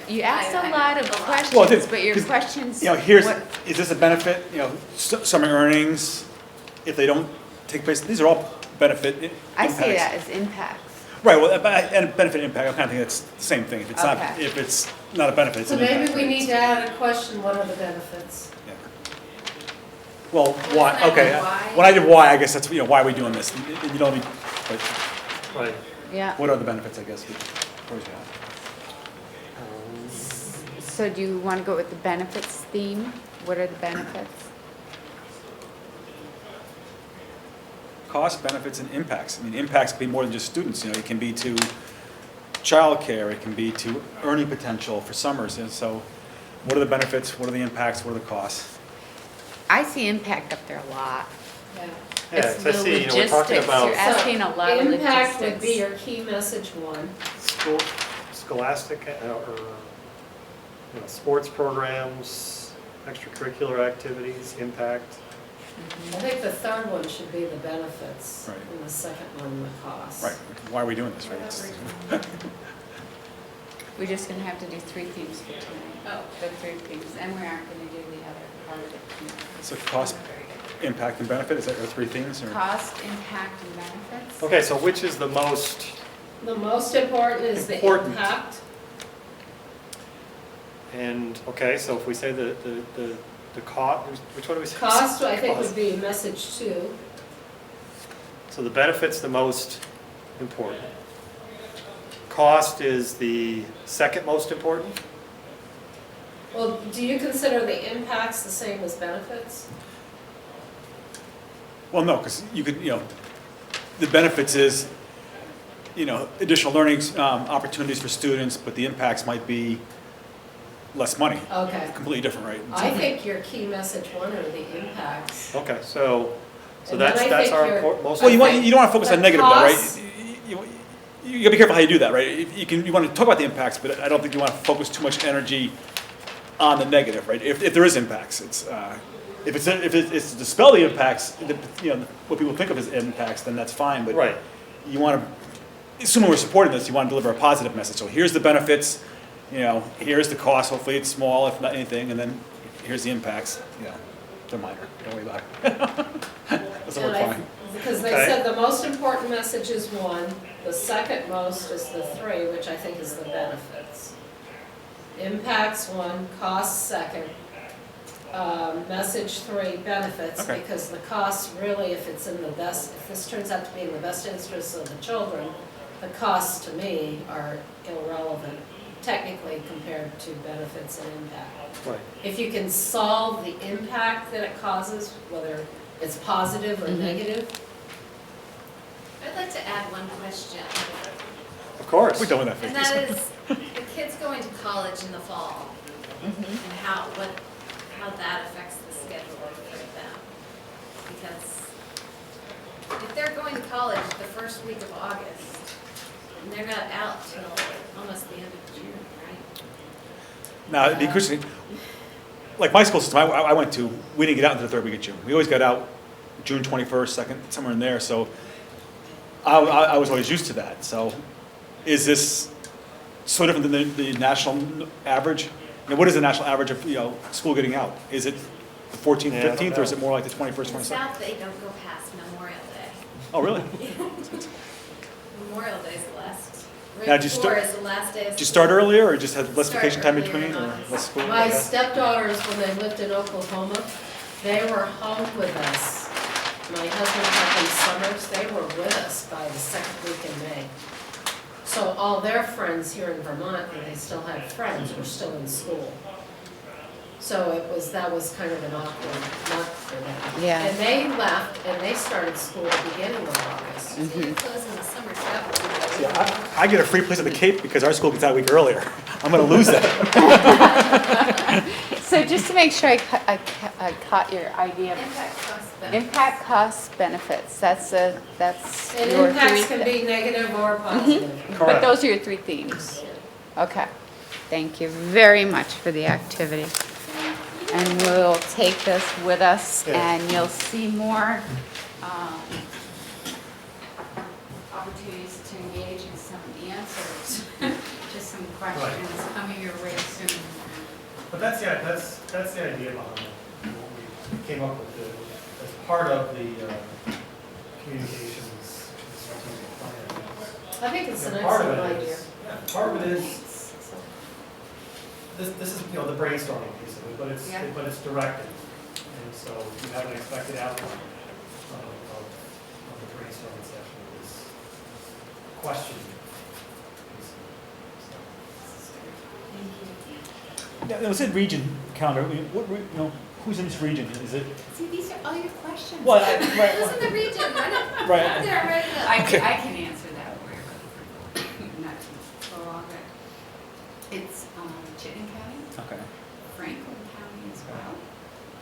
You asked a lot of Well, it questions, did, but your 'cause, questions. You know, here's, what- is this a benefit, you know, summer earnings, if they don't take place, these are all benefit I impacts. see that as impacts. Right, well, and benefit impact, I'm kind of thinking it's the same thing. If it's not, Okay. if it's not a benefit, it's So an maybe impact. we right? need to add a question, what are the benefits? Yeah. Well, why, Wasn't that okay, why? when I did why, I guess that's, you know, why are we doing this? You don't need, but Right. Yeah. what are the benefits, I guess? Where's that? So do you want to go with the benefits theme? What are the benefits? Cost, benefits, and impacts. I mean, impacts can be more than just students, you know, it can be to childcare, it can be to earning potential for summers, and so what are the benefits, what are the impacts, what are the costs? I see impact up there a lot. Yeah. Yeah, It's so I the see, you know, we're talking logistics. about You're asking a lot of Impact would be logistics. your key message one. scholastic or you know, sports programs, extracurricular activities, impact. I think the third one should be the benefits, Right. and the second one, the costs. Right, why are we doing this, right? It's- We're just going to have to do three themes for tonight. Oh. The three themes, and we aren't going to do the other part of it tonight. So cost, impact, and benefit, is that your three things, or? Cost, impact, and benefits? Okay, so which is the most, The most important is the Important. impact. and, okay, so if we say the cost, which one do we say? Cost, I think, Cost. would be message two. So the benefit's the most important. Cost is the second most important? Well, do you consider the impacts the same as benefits? Well, no, because you could, you know, the benefits is, you know, additional learning opportunities for students, but the impacts might be less money. Okay. Completely different, right? I think your key message one are the impacts. Okay, so And then I that's think our your- most. Well, you I think don't want to focus on the negative though, right? costs- You gotta be careful how you do that, right? You want to talk about the impacts, but I don't think you want to focus too much energy on the negative, right? If there is impacts, if it's to dispel the impacts, you know, what people think of as impacts, then that's fine, but Right, you want to, assuming we're supporting this, you want to deliver a positive message. So here's the benefits, you know, here's the cost, hopefully it's small, if not anything, and then here's the impacts, you know, they're minor, don't worry about it. That's And work I- fine. Because they Okay. said the most important message is one, the second most is the three, which I think is the benefits. Impacts one, costs second, message three, benefits, Okay. because the costs really, if it's in the best, if this turns out to be in the best interests of the children, the costs to me are irrelevant technically compared to benefits and impact. right. If you can solve the impact that it causes, whether it's positive or negative, I'd like to add one question, Of course. We're done with that, and Vicky. that is the kids going to college in the fall and how that affects the schedule for them. Because if they're going to college the first week of August, and they're not out till almost the end of June, right? Now, it'd be interesting, like my school system I went to, we didn't get out until the third week of June. We always got out June 21st, 2nd, somewhere in there, so I was always used to that. So is this so different than the national average? And what is the national average of, school getting out? Is it the 14th, Yeah, I don't 15th, or is know. it more like the 21st, In 22nd? South, they don't go past Memorial Day. Oh, really? Memorial Day is the last. Now, Right do you before start- is the last day of Did you school. start earlier, or just had less Start vacation time earlier between, in or August. less school? My Okay. stepdaughters, when they lived in Oklahoma, they were home with us. My husband had them summers, they were with us by the second week in May. So all their friends here in Vermont, and they still had friends, were still in school. So that was kind of an awkward month for them. Yeah. And they left, and they started school at the beginning of August. So you're closing the summer travel. Yeah, I get a free place at the Cape because our school gets out a week earlier. I'm gonna lose that. So just to make sure I caught your idea. Impact cost benefits. Impact cost benefits, that's And your impacts three. can be negative or positive. But Correct. those are your three themes. Okay. Thank you very much for the activity. And we'll take this with us, Yeah. and you'll see more opportunities to engage in some answers to some questions coming your way soon. But that's the idea behind what we came up with, as part of the communications strategic plan. I think it's an Yeah, part of excellent it idea. is- Yeah, part of it is, this is, the brainstorming piece of it, Yeah. but it's directed. And so you have an expected outcome of the brainstorming session, is question. Yeah, it said region calendar. I mean, who's in this region? Is it? See, these are all your questions. Well, Who's in the region? Run it. Right. There, ready to go. I can answer that for you. Not to prolong it. It's Chittenden County, Okay. Franklin County as well,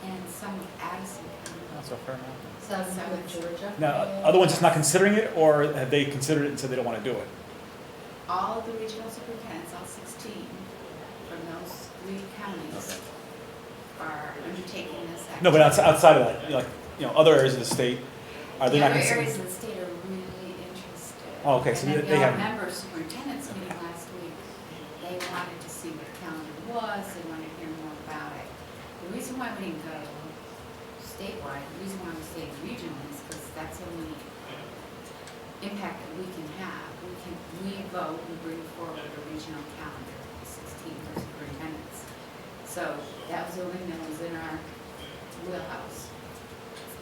and some of Addison County. Not so fair enough. Sounds with Georgia. Now, other ones just not considering it, or have they considered it and said they don't want to do it? All of the regional superintendents, all 16 from those three counties are undertaking this activity. No, but outside of that, other areas of the state, are they The not other considering? areas of the state are really interested. Oh, okay, so And they at have- the member superintendent's meeting last week, they wanted to see what the calendar was, they wanted to hear more about it. The reason why we didn't go statewide, the reason why we stayed regional is because that's the only impact that we can have. We vote and bring forward a regional calendar, 16 for superintendents. So that was the only thing that was in our wheelhouse.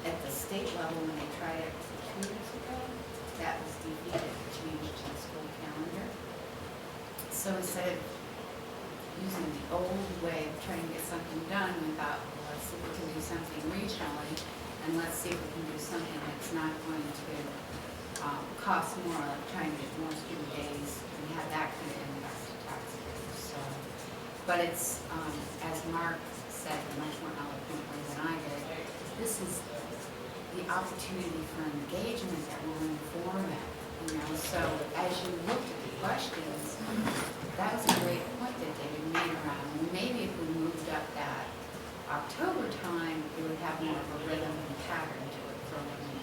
At the state level, when they tried it 2 years ago, that was defeated, changed to the school calendar. So instead of using the old way of trying to get something done, we thought, well, let's see if we can do something regionally, and let's see if we can do something that's not going to cost more, like trying to get more student days and have that kind of impact to taxpayers. So, but it's, as Mark said much more eloquently than I did, this is the opportunity for engagement that will inform it, So as you looked at the questions, that was a great point that David made around, maybe if we moved up that October time, it would have more of a rhythm and pattern to it for me.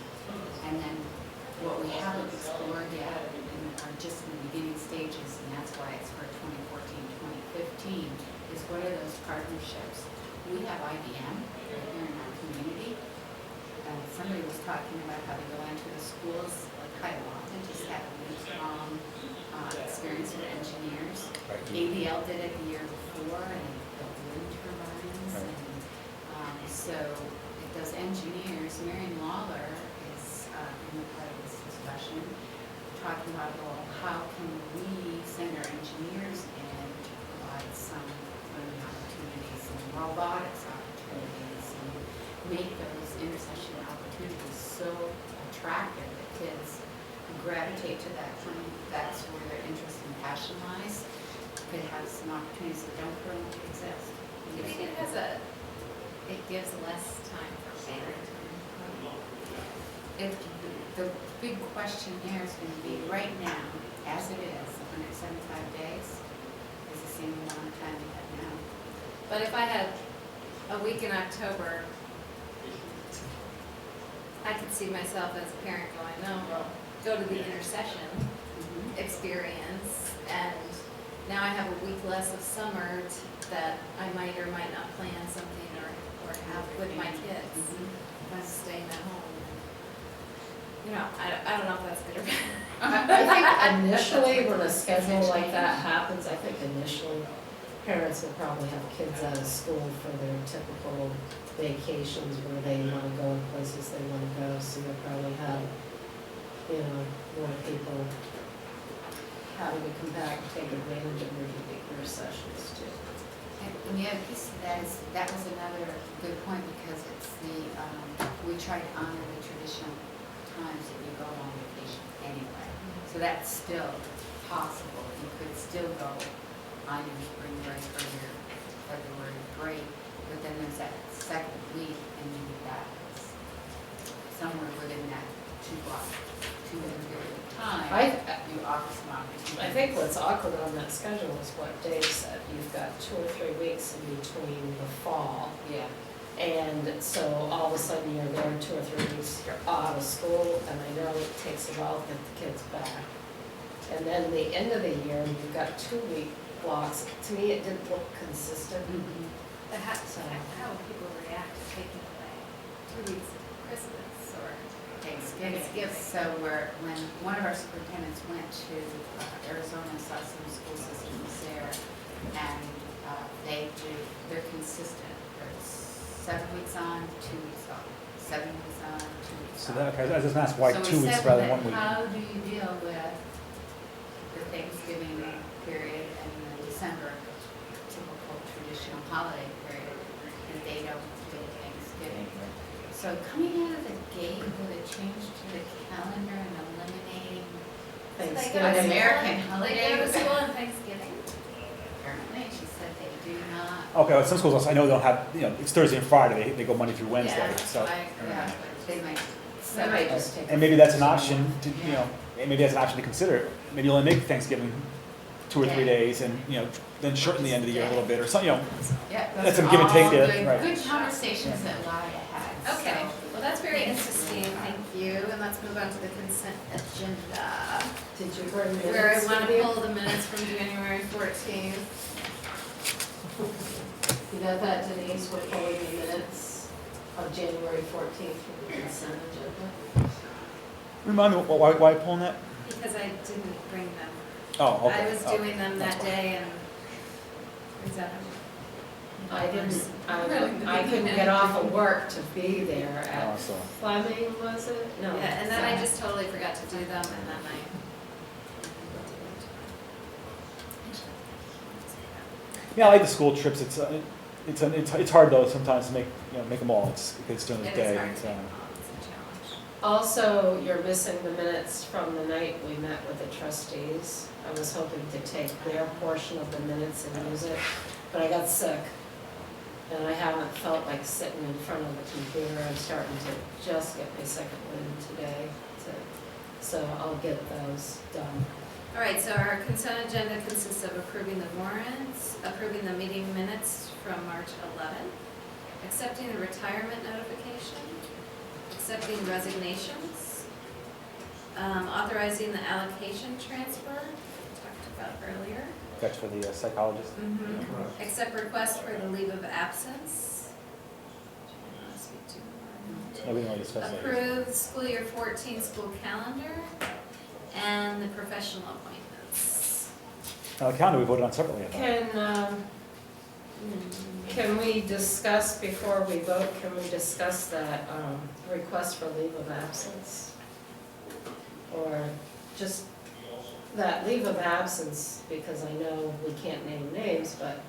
And then what we haven't explored yet and are just in the beginning stages, and that's why it's for 2014, 2015, is what are those partnerships? We have IBM right here in our community. Somebody was talking about how they go into the schools like Hiawatha, just had a week-long experience with engineers. Right. ABL did it the year before, and it built wind turbines. Right. And so if those engineers, Marion Lawler is in the part of this discussion, talking about, well, how can we send our engineers in to provide some learning opportunities and robotics opportunities and make those intersection opportunities so attractive that kids gravitate to that kind, that's where their interest and passion lies. Could have some opportunities that don't currently exist. Do you think it gives less time for parents? If the big question here is going to be, right now, as it is, 175 days is the same amount of time we have now. But if I had a week in October, I could see myself as a parent going, no, well, go to the intercession experience, and now I have a week less of summer that I might or might not plan something or have with my kids. If I'm staying at home. You know, I don't know if that's good or bad. I think initially, when a schedule like that happens, I think initially, parents will probably have kids out of school for their typical vacations where they wanna go in places they wanna go, so you'll probably have, you know, more people having to come back and take advantage of your sessions too. And the other piece of that is, that was another good point, because it's we try to honor the traditional times that you go on vacation anyway. So that's still possible. You could still go on your spring break or your February break, but then there's that second week, and you get that somewhere within that 2-week period of time. You offer some opportunities. I think what's awkward on that schedule is what Dave said, you've got 2 or 3 weeks in between the fall. Yeah. And so all of a sudden you're there 2 or 3 weeks, you're out of school, and I know it takes a while to get the kids back. And then the end of the year, you've got 2-week blocks. To me, it didn't look consistent. But how would people react to taking away 2 weeks of Christmas or Thanksgiving. So when one of our superintendents went to Arizona, saw some school systems there, and they're consistent. It's 7 weeks on, 2 weeks off. 7 weeks on, 2 weeks So off. that, okay, I was just gonna ask why So 2 we weeks said, rather well, than 1 week? how do you deal with the Thanksgiving period and the December typical traditional holiday period, and they don't do Thanksgiving? So coming out of the gate with a change to the calendar and eliminating Thanksgiving. an American They go holiday, to school on Thanksgiving? apparently, she said they do not. Okay, well, some schools also, I know don't have, you know, it's Thursday and Friday, they go Monday through Wednesday, Yeah, so. Yeah, they might. They might just take. And maybe that's an option to, you know, maybe that's an option to consider. Maybe you only make Thanksgiving 2 or 3 days and, you know, then shorten the end of the year a little bit or something, you know. Yeah, That's those a are give and take all there, good- right. Good conversations that lie ahead. Okay, So- well, that's very interesting, thank you, and let's move on to the consent agenda. Did you bring minutes? Where I want with to you? pull the minutes from January 14th. You know that Denise, we're pulling the minutes of January 14th from the consent agenda? Remind me, why pulling that? Because I didn't bring them. Oh, okay. I was Oh, doing them that's that fine. day and, is that? I couldn't get off of work to be there Oh, at so, Fleming, was it? No. Yeah, and then I just totally forgot to do them and then I. yeah, I like the school trips, it's hard though sometimes to make, you know, make them all, because it's during the It day. is hard and to so- make them all, it's a challenge. Also, you're missing the minutes from the night we met with the trustees. I was hoping to take their portion of the minutes and use it, but I got sick. And I haven't felt like sitting in front of the computer. I'm starting to just get my second wind today. So I'll get those done. All right, so our consent agenda consists of approving the warrants, approving the meeting minutes from March 11th, accepting the retirement notification, accepting resignations, authorizing the allocation transfer, we talked about earlier. That's for the psychologist. Mm-hmm. Accept request for the leave of absence. Do you want to speak to more? No, we didn't really discuss that. Approve school year 14 school calendar and the professional appointments. Now, the calendar we voted on separately, I thought. Can we discuss, before we vote, can we discuss that request for leave of absence? Or just that leave of absence, because I know we can't name names, but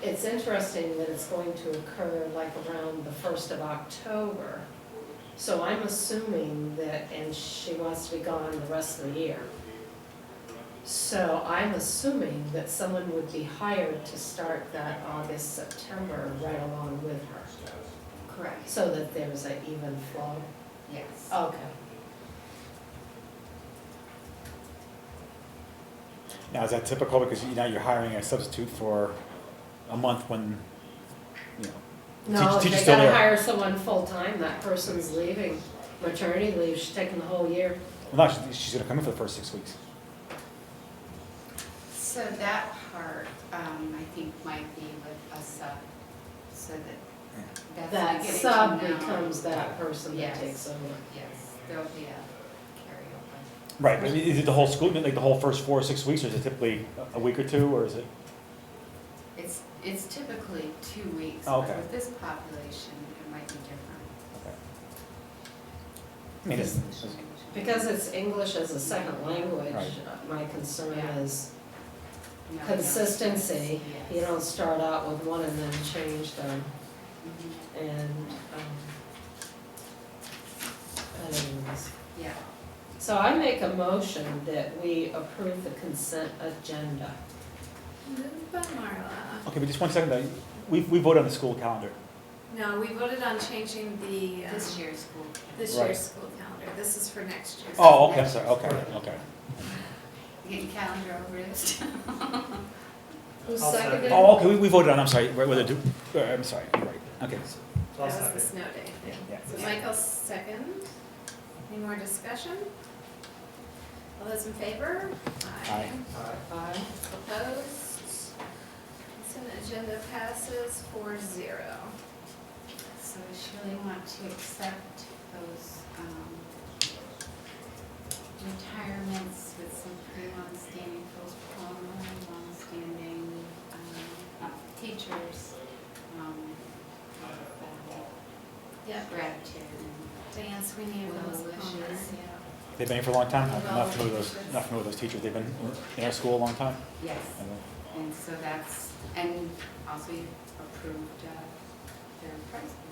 it's interesting that it's going to occur like around the 1st of October. So I'm assuming that, and she wants to be gone the rest of the year. So I'm assuming that someone would be hired to start that August, September right along with her, Correct, so that there's an even flow. yes. Okay. Now, is that typical, because now you're hiring a substitute for a month when, you know, No, Teacher's they still gotta there. hire someone full-time, that person's leaving maternity leave, she's taking the whole year. Well, no, she's gonna come in for the first 6 weeks. So that part, I think might be with a sub, so that's That beginning to sub know. becomes that person that Yes. takes over. Yes, there'll be a carryover. Right, but is it the whole school, like the whole first 4 or 6 weeks, or is it typically a week or two, or is it? It's typically 2 weeks, Oh, but okay. with this population, it might be different. Okay. I mean, it's, Because it's English as a second language, Right. My concern Yeah. is No, no, consistency. yes. You don't start out with one and then change them, Mhm. and, anyways. Yeah, So I make a motion that we approve the consent agenda. Moved by Marla. okay, but just 1 second though, we voted on the school calendar. No, we voted on changing the, this year's school. this Right. year's school calendar. This is for next year's. Oh, okay, I'm sorry, okay, okay. You getting calendar over this? Who I'll second. seconded? Oh, okay, we voted on, I'm sorry, whether to, I'm sorry, you're right, okay. So That I'll was second. the snow day thing. Yeah. So Michael's second. Any more discussion? All those in favor? Aye. Aye. Opposed? Consent agenda passes 4-0. So we surely want to accept those retirements with some pretty long-standing long-standing teachers. Yep, Gratitude Diane Sweeney and and Willis well Palmer. wishes, yeah. They've been here for a long time, I'm Well, not familiar with those, not familiar with those teachers, they've been in our school a long time? Yes, Okay. and so that's, and also you approved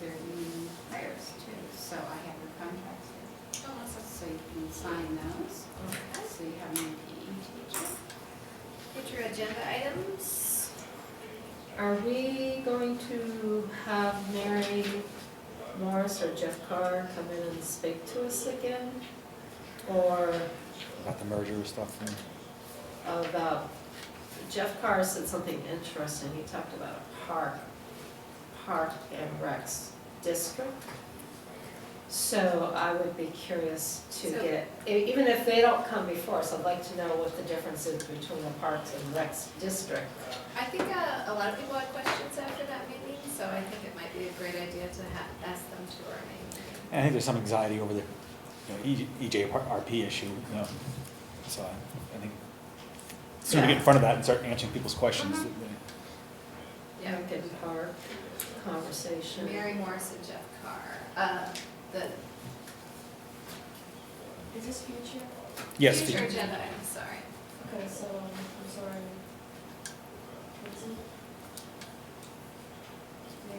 their new hires too. So I have your contracts here. Oh, awesome. So you can sign those. Okay. So you have a new PE teacher. Future agenda items. Are we going to have Mary Morris or Jeff Carr come in and speak to us again? Or About the merger stuff, and about, Jeff Carr said something interesting, he talked about a park and recs district. So I would be curious to So- get, even if they don't come before us, I'd like to know what the difference is between a parks and recs district. I think a lot of people had questions after that meeting, so I think it might be a great idea to ask them to our main meeting. I think there's some anxiety over the, EJRP issue, so I think, sooner we get in front of that and start answering people's questions. Yeah. Lincoln Park conversation. Mary Morris and Jeff Carr. Is this future? Yes, Future future- agenda items, sorry. Okay, so, I'm sorry.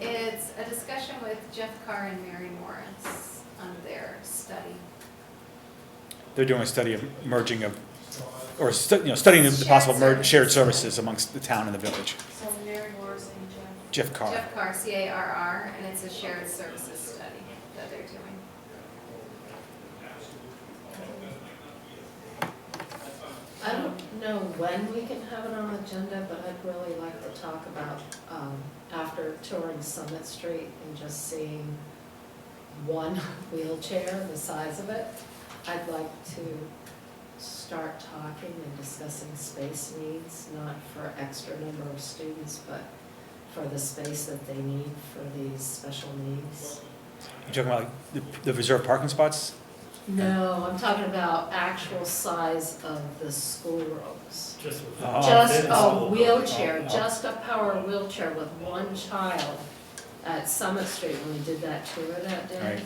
It's a discussion with Jeff Carr and Mary Morris on their study. They're doing a study of merging of, or studying the possible shared services amongst the town and the village. So Mary Morris and Jeff? Jeff Carr. Jeff Carr, CARR, and it's a shared services study that they're doing. I don't know when we can have it on the agenda, but I'd really like to talk about, after touring Summit Street and just seeing one wheelchair, the size of it, I'd like to start talking and discussing space needs, not for extra number of students, but for the space that they need for these special needs. You're talking about like the reserved parking spots? No, I'm talking about actual size of the schoolrooms. Just with. Oh. Just within the a school building. wheelchair, Oh. just a power wheelchair with one child at Summit Street when we did that tour that day. Right.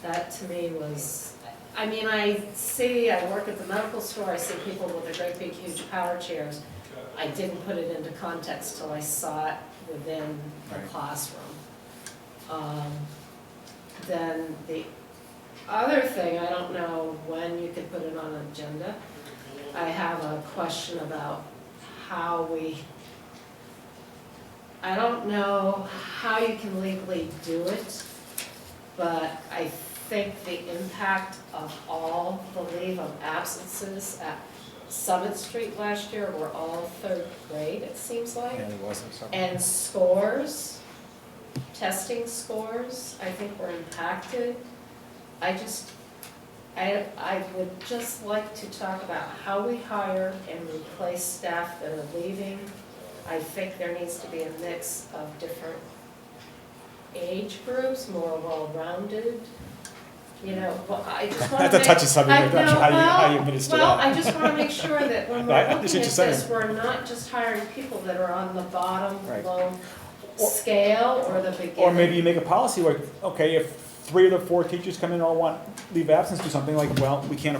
That to me was, I mean, I work at the medical store, I see people with the great big huge power chairs. I didn't put it into context till I saw it within the Right. classroom. Then the other thing, I don't know when you could put it on an agenda. I have a question about how I don't know how you can legally do it, but I think the impact of all the leave of absences at Summit Street last year were all third grade, it seems like. Yeah, there was, I'm sorry. And scores testing scores, I think, were impacted. I would just like to talk about how we hire and replace staff that are leaving. I think there needs to be a mix of different age groups, more well-rounded, you know, but I just want to That's a touchy subject, I'm not sure how you administer Well, that. I just want to make sure that when I we're understand looking what at you're this, saying. we're not just hiring people that are on the bottom, Right. low Or- scale or the beginning. Or maybe you make a policy where, okay, if 3 of the 4 teachers come in and all want leave of absence, do something like, well, we can't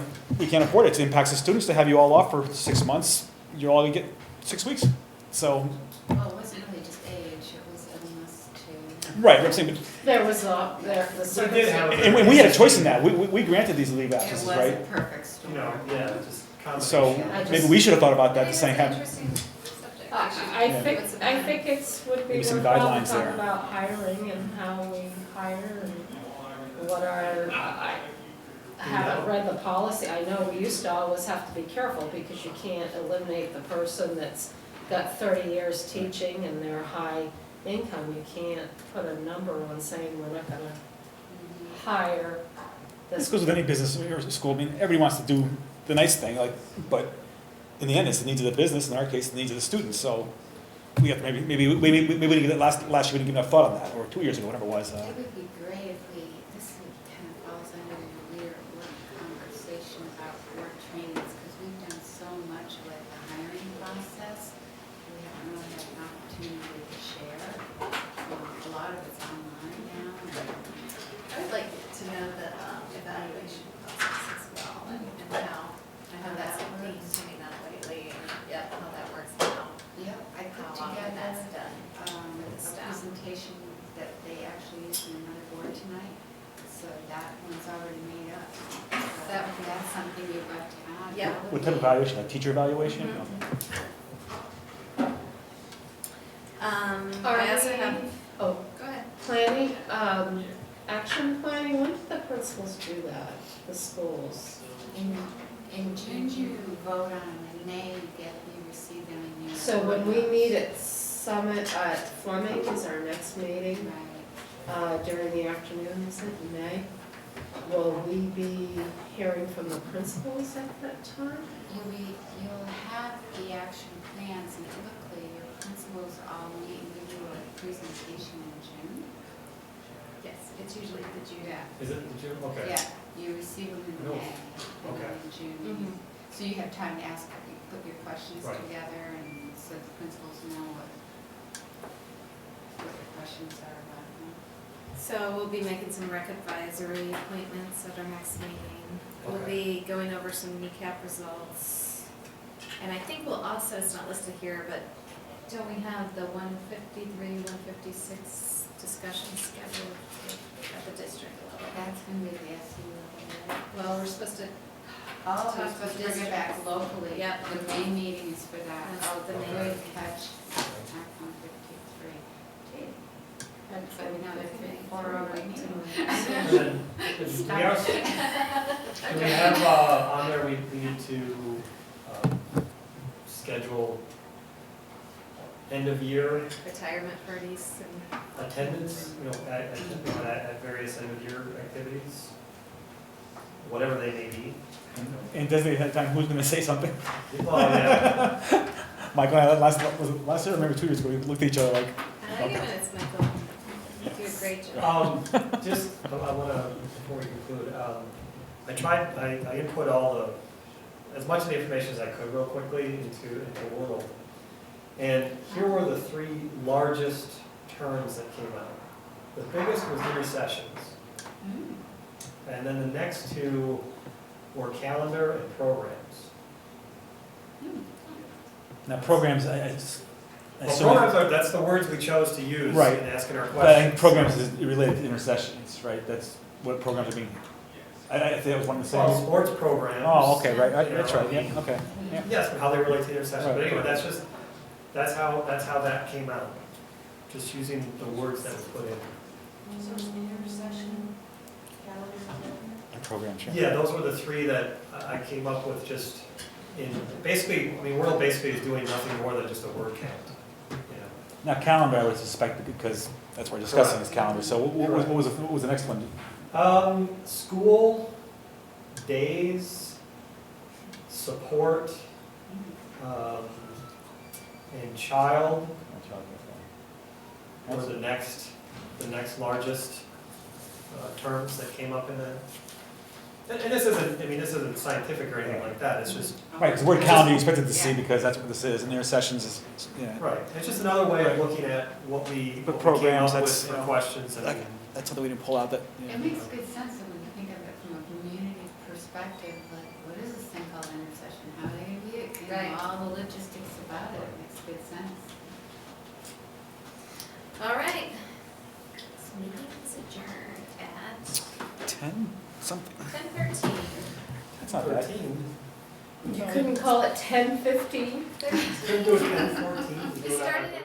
afford it. It impacts the students to have you all off for 6 months. You're all gonna get 6 weeks. So, Well, it wasn't really just age, it was illness too. right, I'm saying, There was the We did have circumstance. and we had a choice in that. We granted these leave It absences, was a right? perfect storm. You know, yeah, just So combination. I just- maybe we should have thought about that, I the think same, it's an interesting subject. I Yeah. think it's, would be Maybe some worthwhile to guidelines talk there. about hiring and how we hire and what our, I haven't read the policy. I know we used to always have to be careful because you can't eliminate the person that's got 30 years teaching and they're high income. You can't put a number on saying we're not gonna hire this this. goes with any business or school. I mean, everybody wants to do the nice thing, like, but in the end, it's the needs of the business, in our case, the needs of the students. So we have to maybe we didn't get that last year we didn't give enough thought on that, or 2 years ago, whatever it was. It would be great if this kind of falls under the leader work conversation about work trainings, because we've done so much with the hiring process. We haven't really had an opportunity to share. A lot of it's online now. I would like to know the evaluation process as well, and how that's been coming up lately, and how that works now. Yep, I put How often together that's done. a with the staff. presentation that they actually used in another board tonight, so that one's already made up. That's something you'd like to add. Yeah. What type of evaluation? A teacher evaluation? I also Are have, we- Oh, go ahead. planning, action planning, when did the principals do that, the schools? In June, you vote on them, and May, you receive them in your. So when we meet at Summit, at Fleming is our next meeting, Right. during the afternoon, is it, in May? Will we be hearing from the principals at that time? You'll have the action plans, and typically your principals all meet and give you a presentation in June. Yes, it's usually the June. Yeah. Is it the June? Okay. Yeah, you receive them in No. May, and Okay. then in June. Mhm. So you have time to ask, put your questions Right. together, and so the principals know what your questions are about them. So we'll be making some rec advisory appointments at our next meeting. We'll be going over some kneecap results. And I think we'll also, it's not listed here, but don't we have the 153, 156 discussion scheduled at the district level? That's gonna be the SU level, right? Well, we're supposed to, Oh, Talk we're to supposed to the bring it back districts. locally. Yep. The main meeting is for that. Oh, the main Good meeting. catch. Act 153. Gee, That's so another 4 hour meeting. And then, we also, do we have, on there, we need to, schedule end of year retirement parties and, attendance, at various end of year activities, whatever they may be. And designate ahead of time who's gonna say something. Well, yeah, Michael and I, was it last year, or maybe 2 years ago, we looked at each other like, I think it's Michael, you do a great job. just, I wanna, before we conclude, I input all the, as much of the information as I could real quickly into Wordle. And here were the 3 largest terms that came out. The biggest was intercessions, and then the next 2 were calendar and programs. now programs, I Well, assume, programs are, that's the words we chose to use Right. in asking our but I think questions. programs is related to intercessions, right? That's what programs are being, I think that was one of the Well, same. sports programs. Oh, okay, right, that's right, yeah, okay, yeah. Yes, but how they relate to intercession, Right. but anyway, that's how that came out, just using the words that were put in. And programs, yeah. Yeah, those were the 3 that I came up with just in, basically, I mean, Wordle basically is doing nothing more than just a word count, you know. Now calendar, I would suspect, because that's what we're discussing is calendar, so what was the next one? School, days, support, and child were the next largest terms that came up in the, and this isn't, I mean, this isn't scientific or anything like that, it's just, Right, because the word calendar you expected to see because that's what this is, and their sessions is, yeah. right, it's just another way of looking at what we But came programs, up with that's, for you know, questions and. Okay. That's something we didn't pull out that, It makes good sense that when you think of it from a community perspective, like, what is this thing called intercession? How do they view it? You Right. know, all the logistics about it, it makes good sense. All right. This meeting is adjourned at 10, something, 10:13. that's not bad. 13. You couldn't call it 10:15? Couldn't do it 10:14. We started at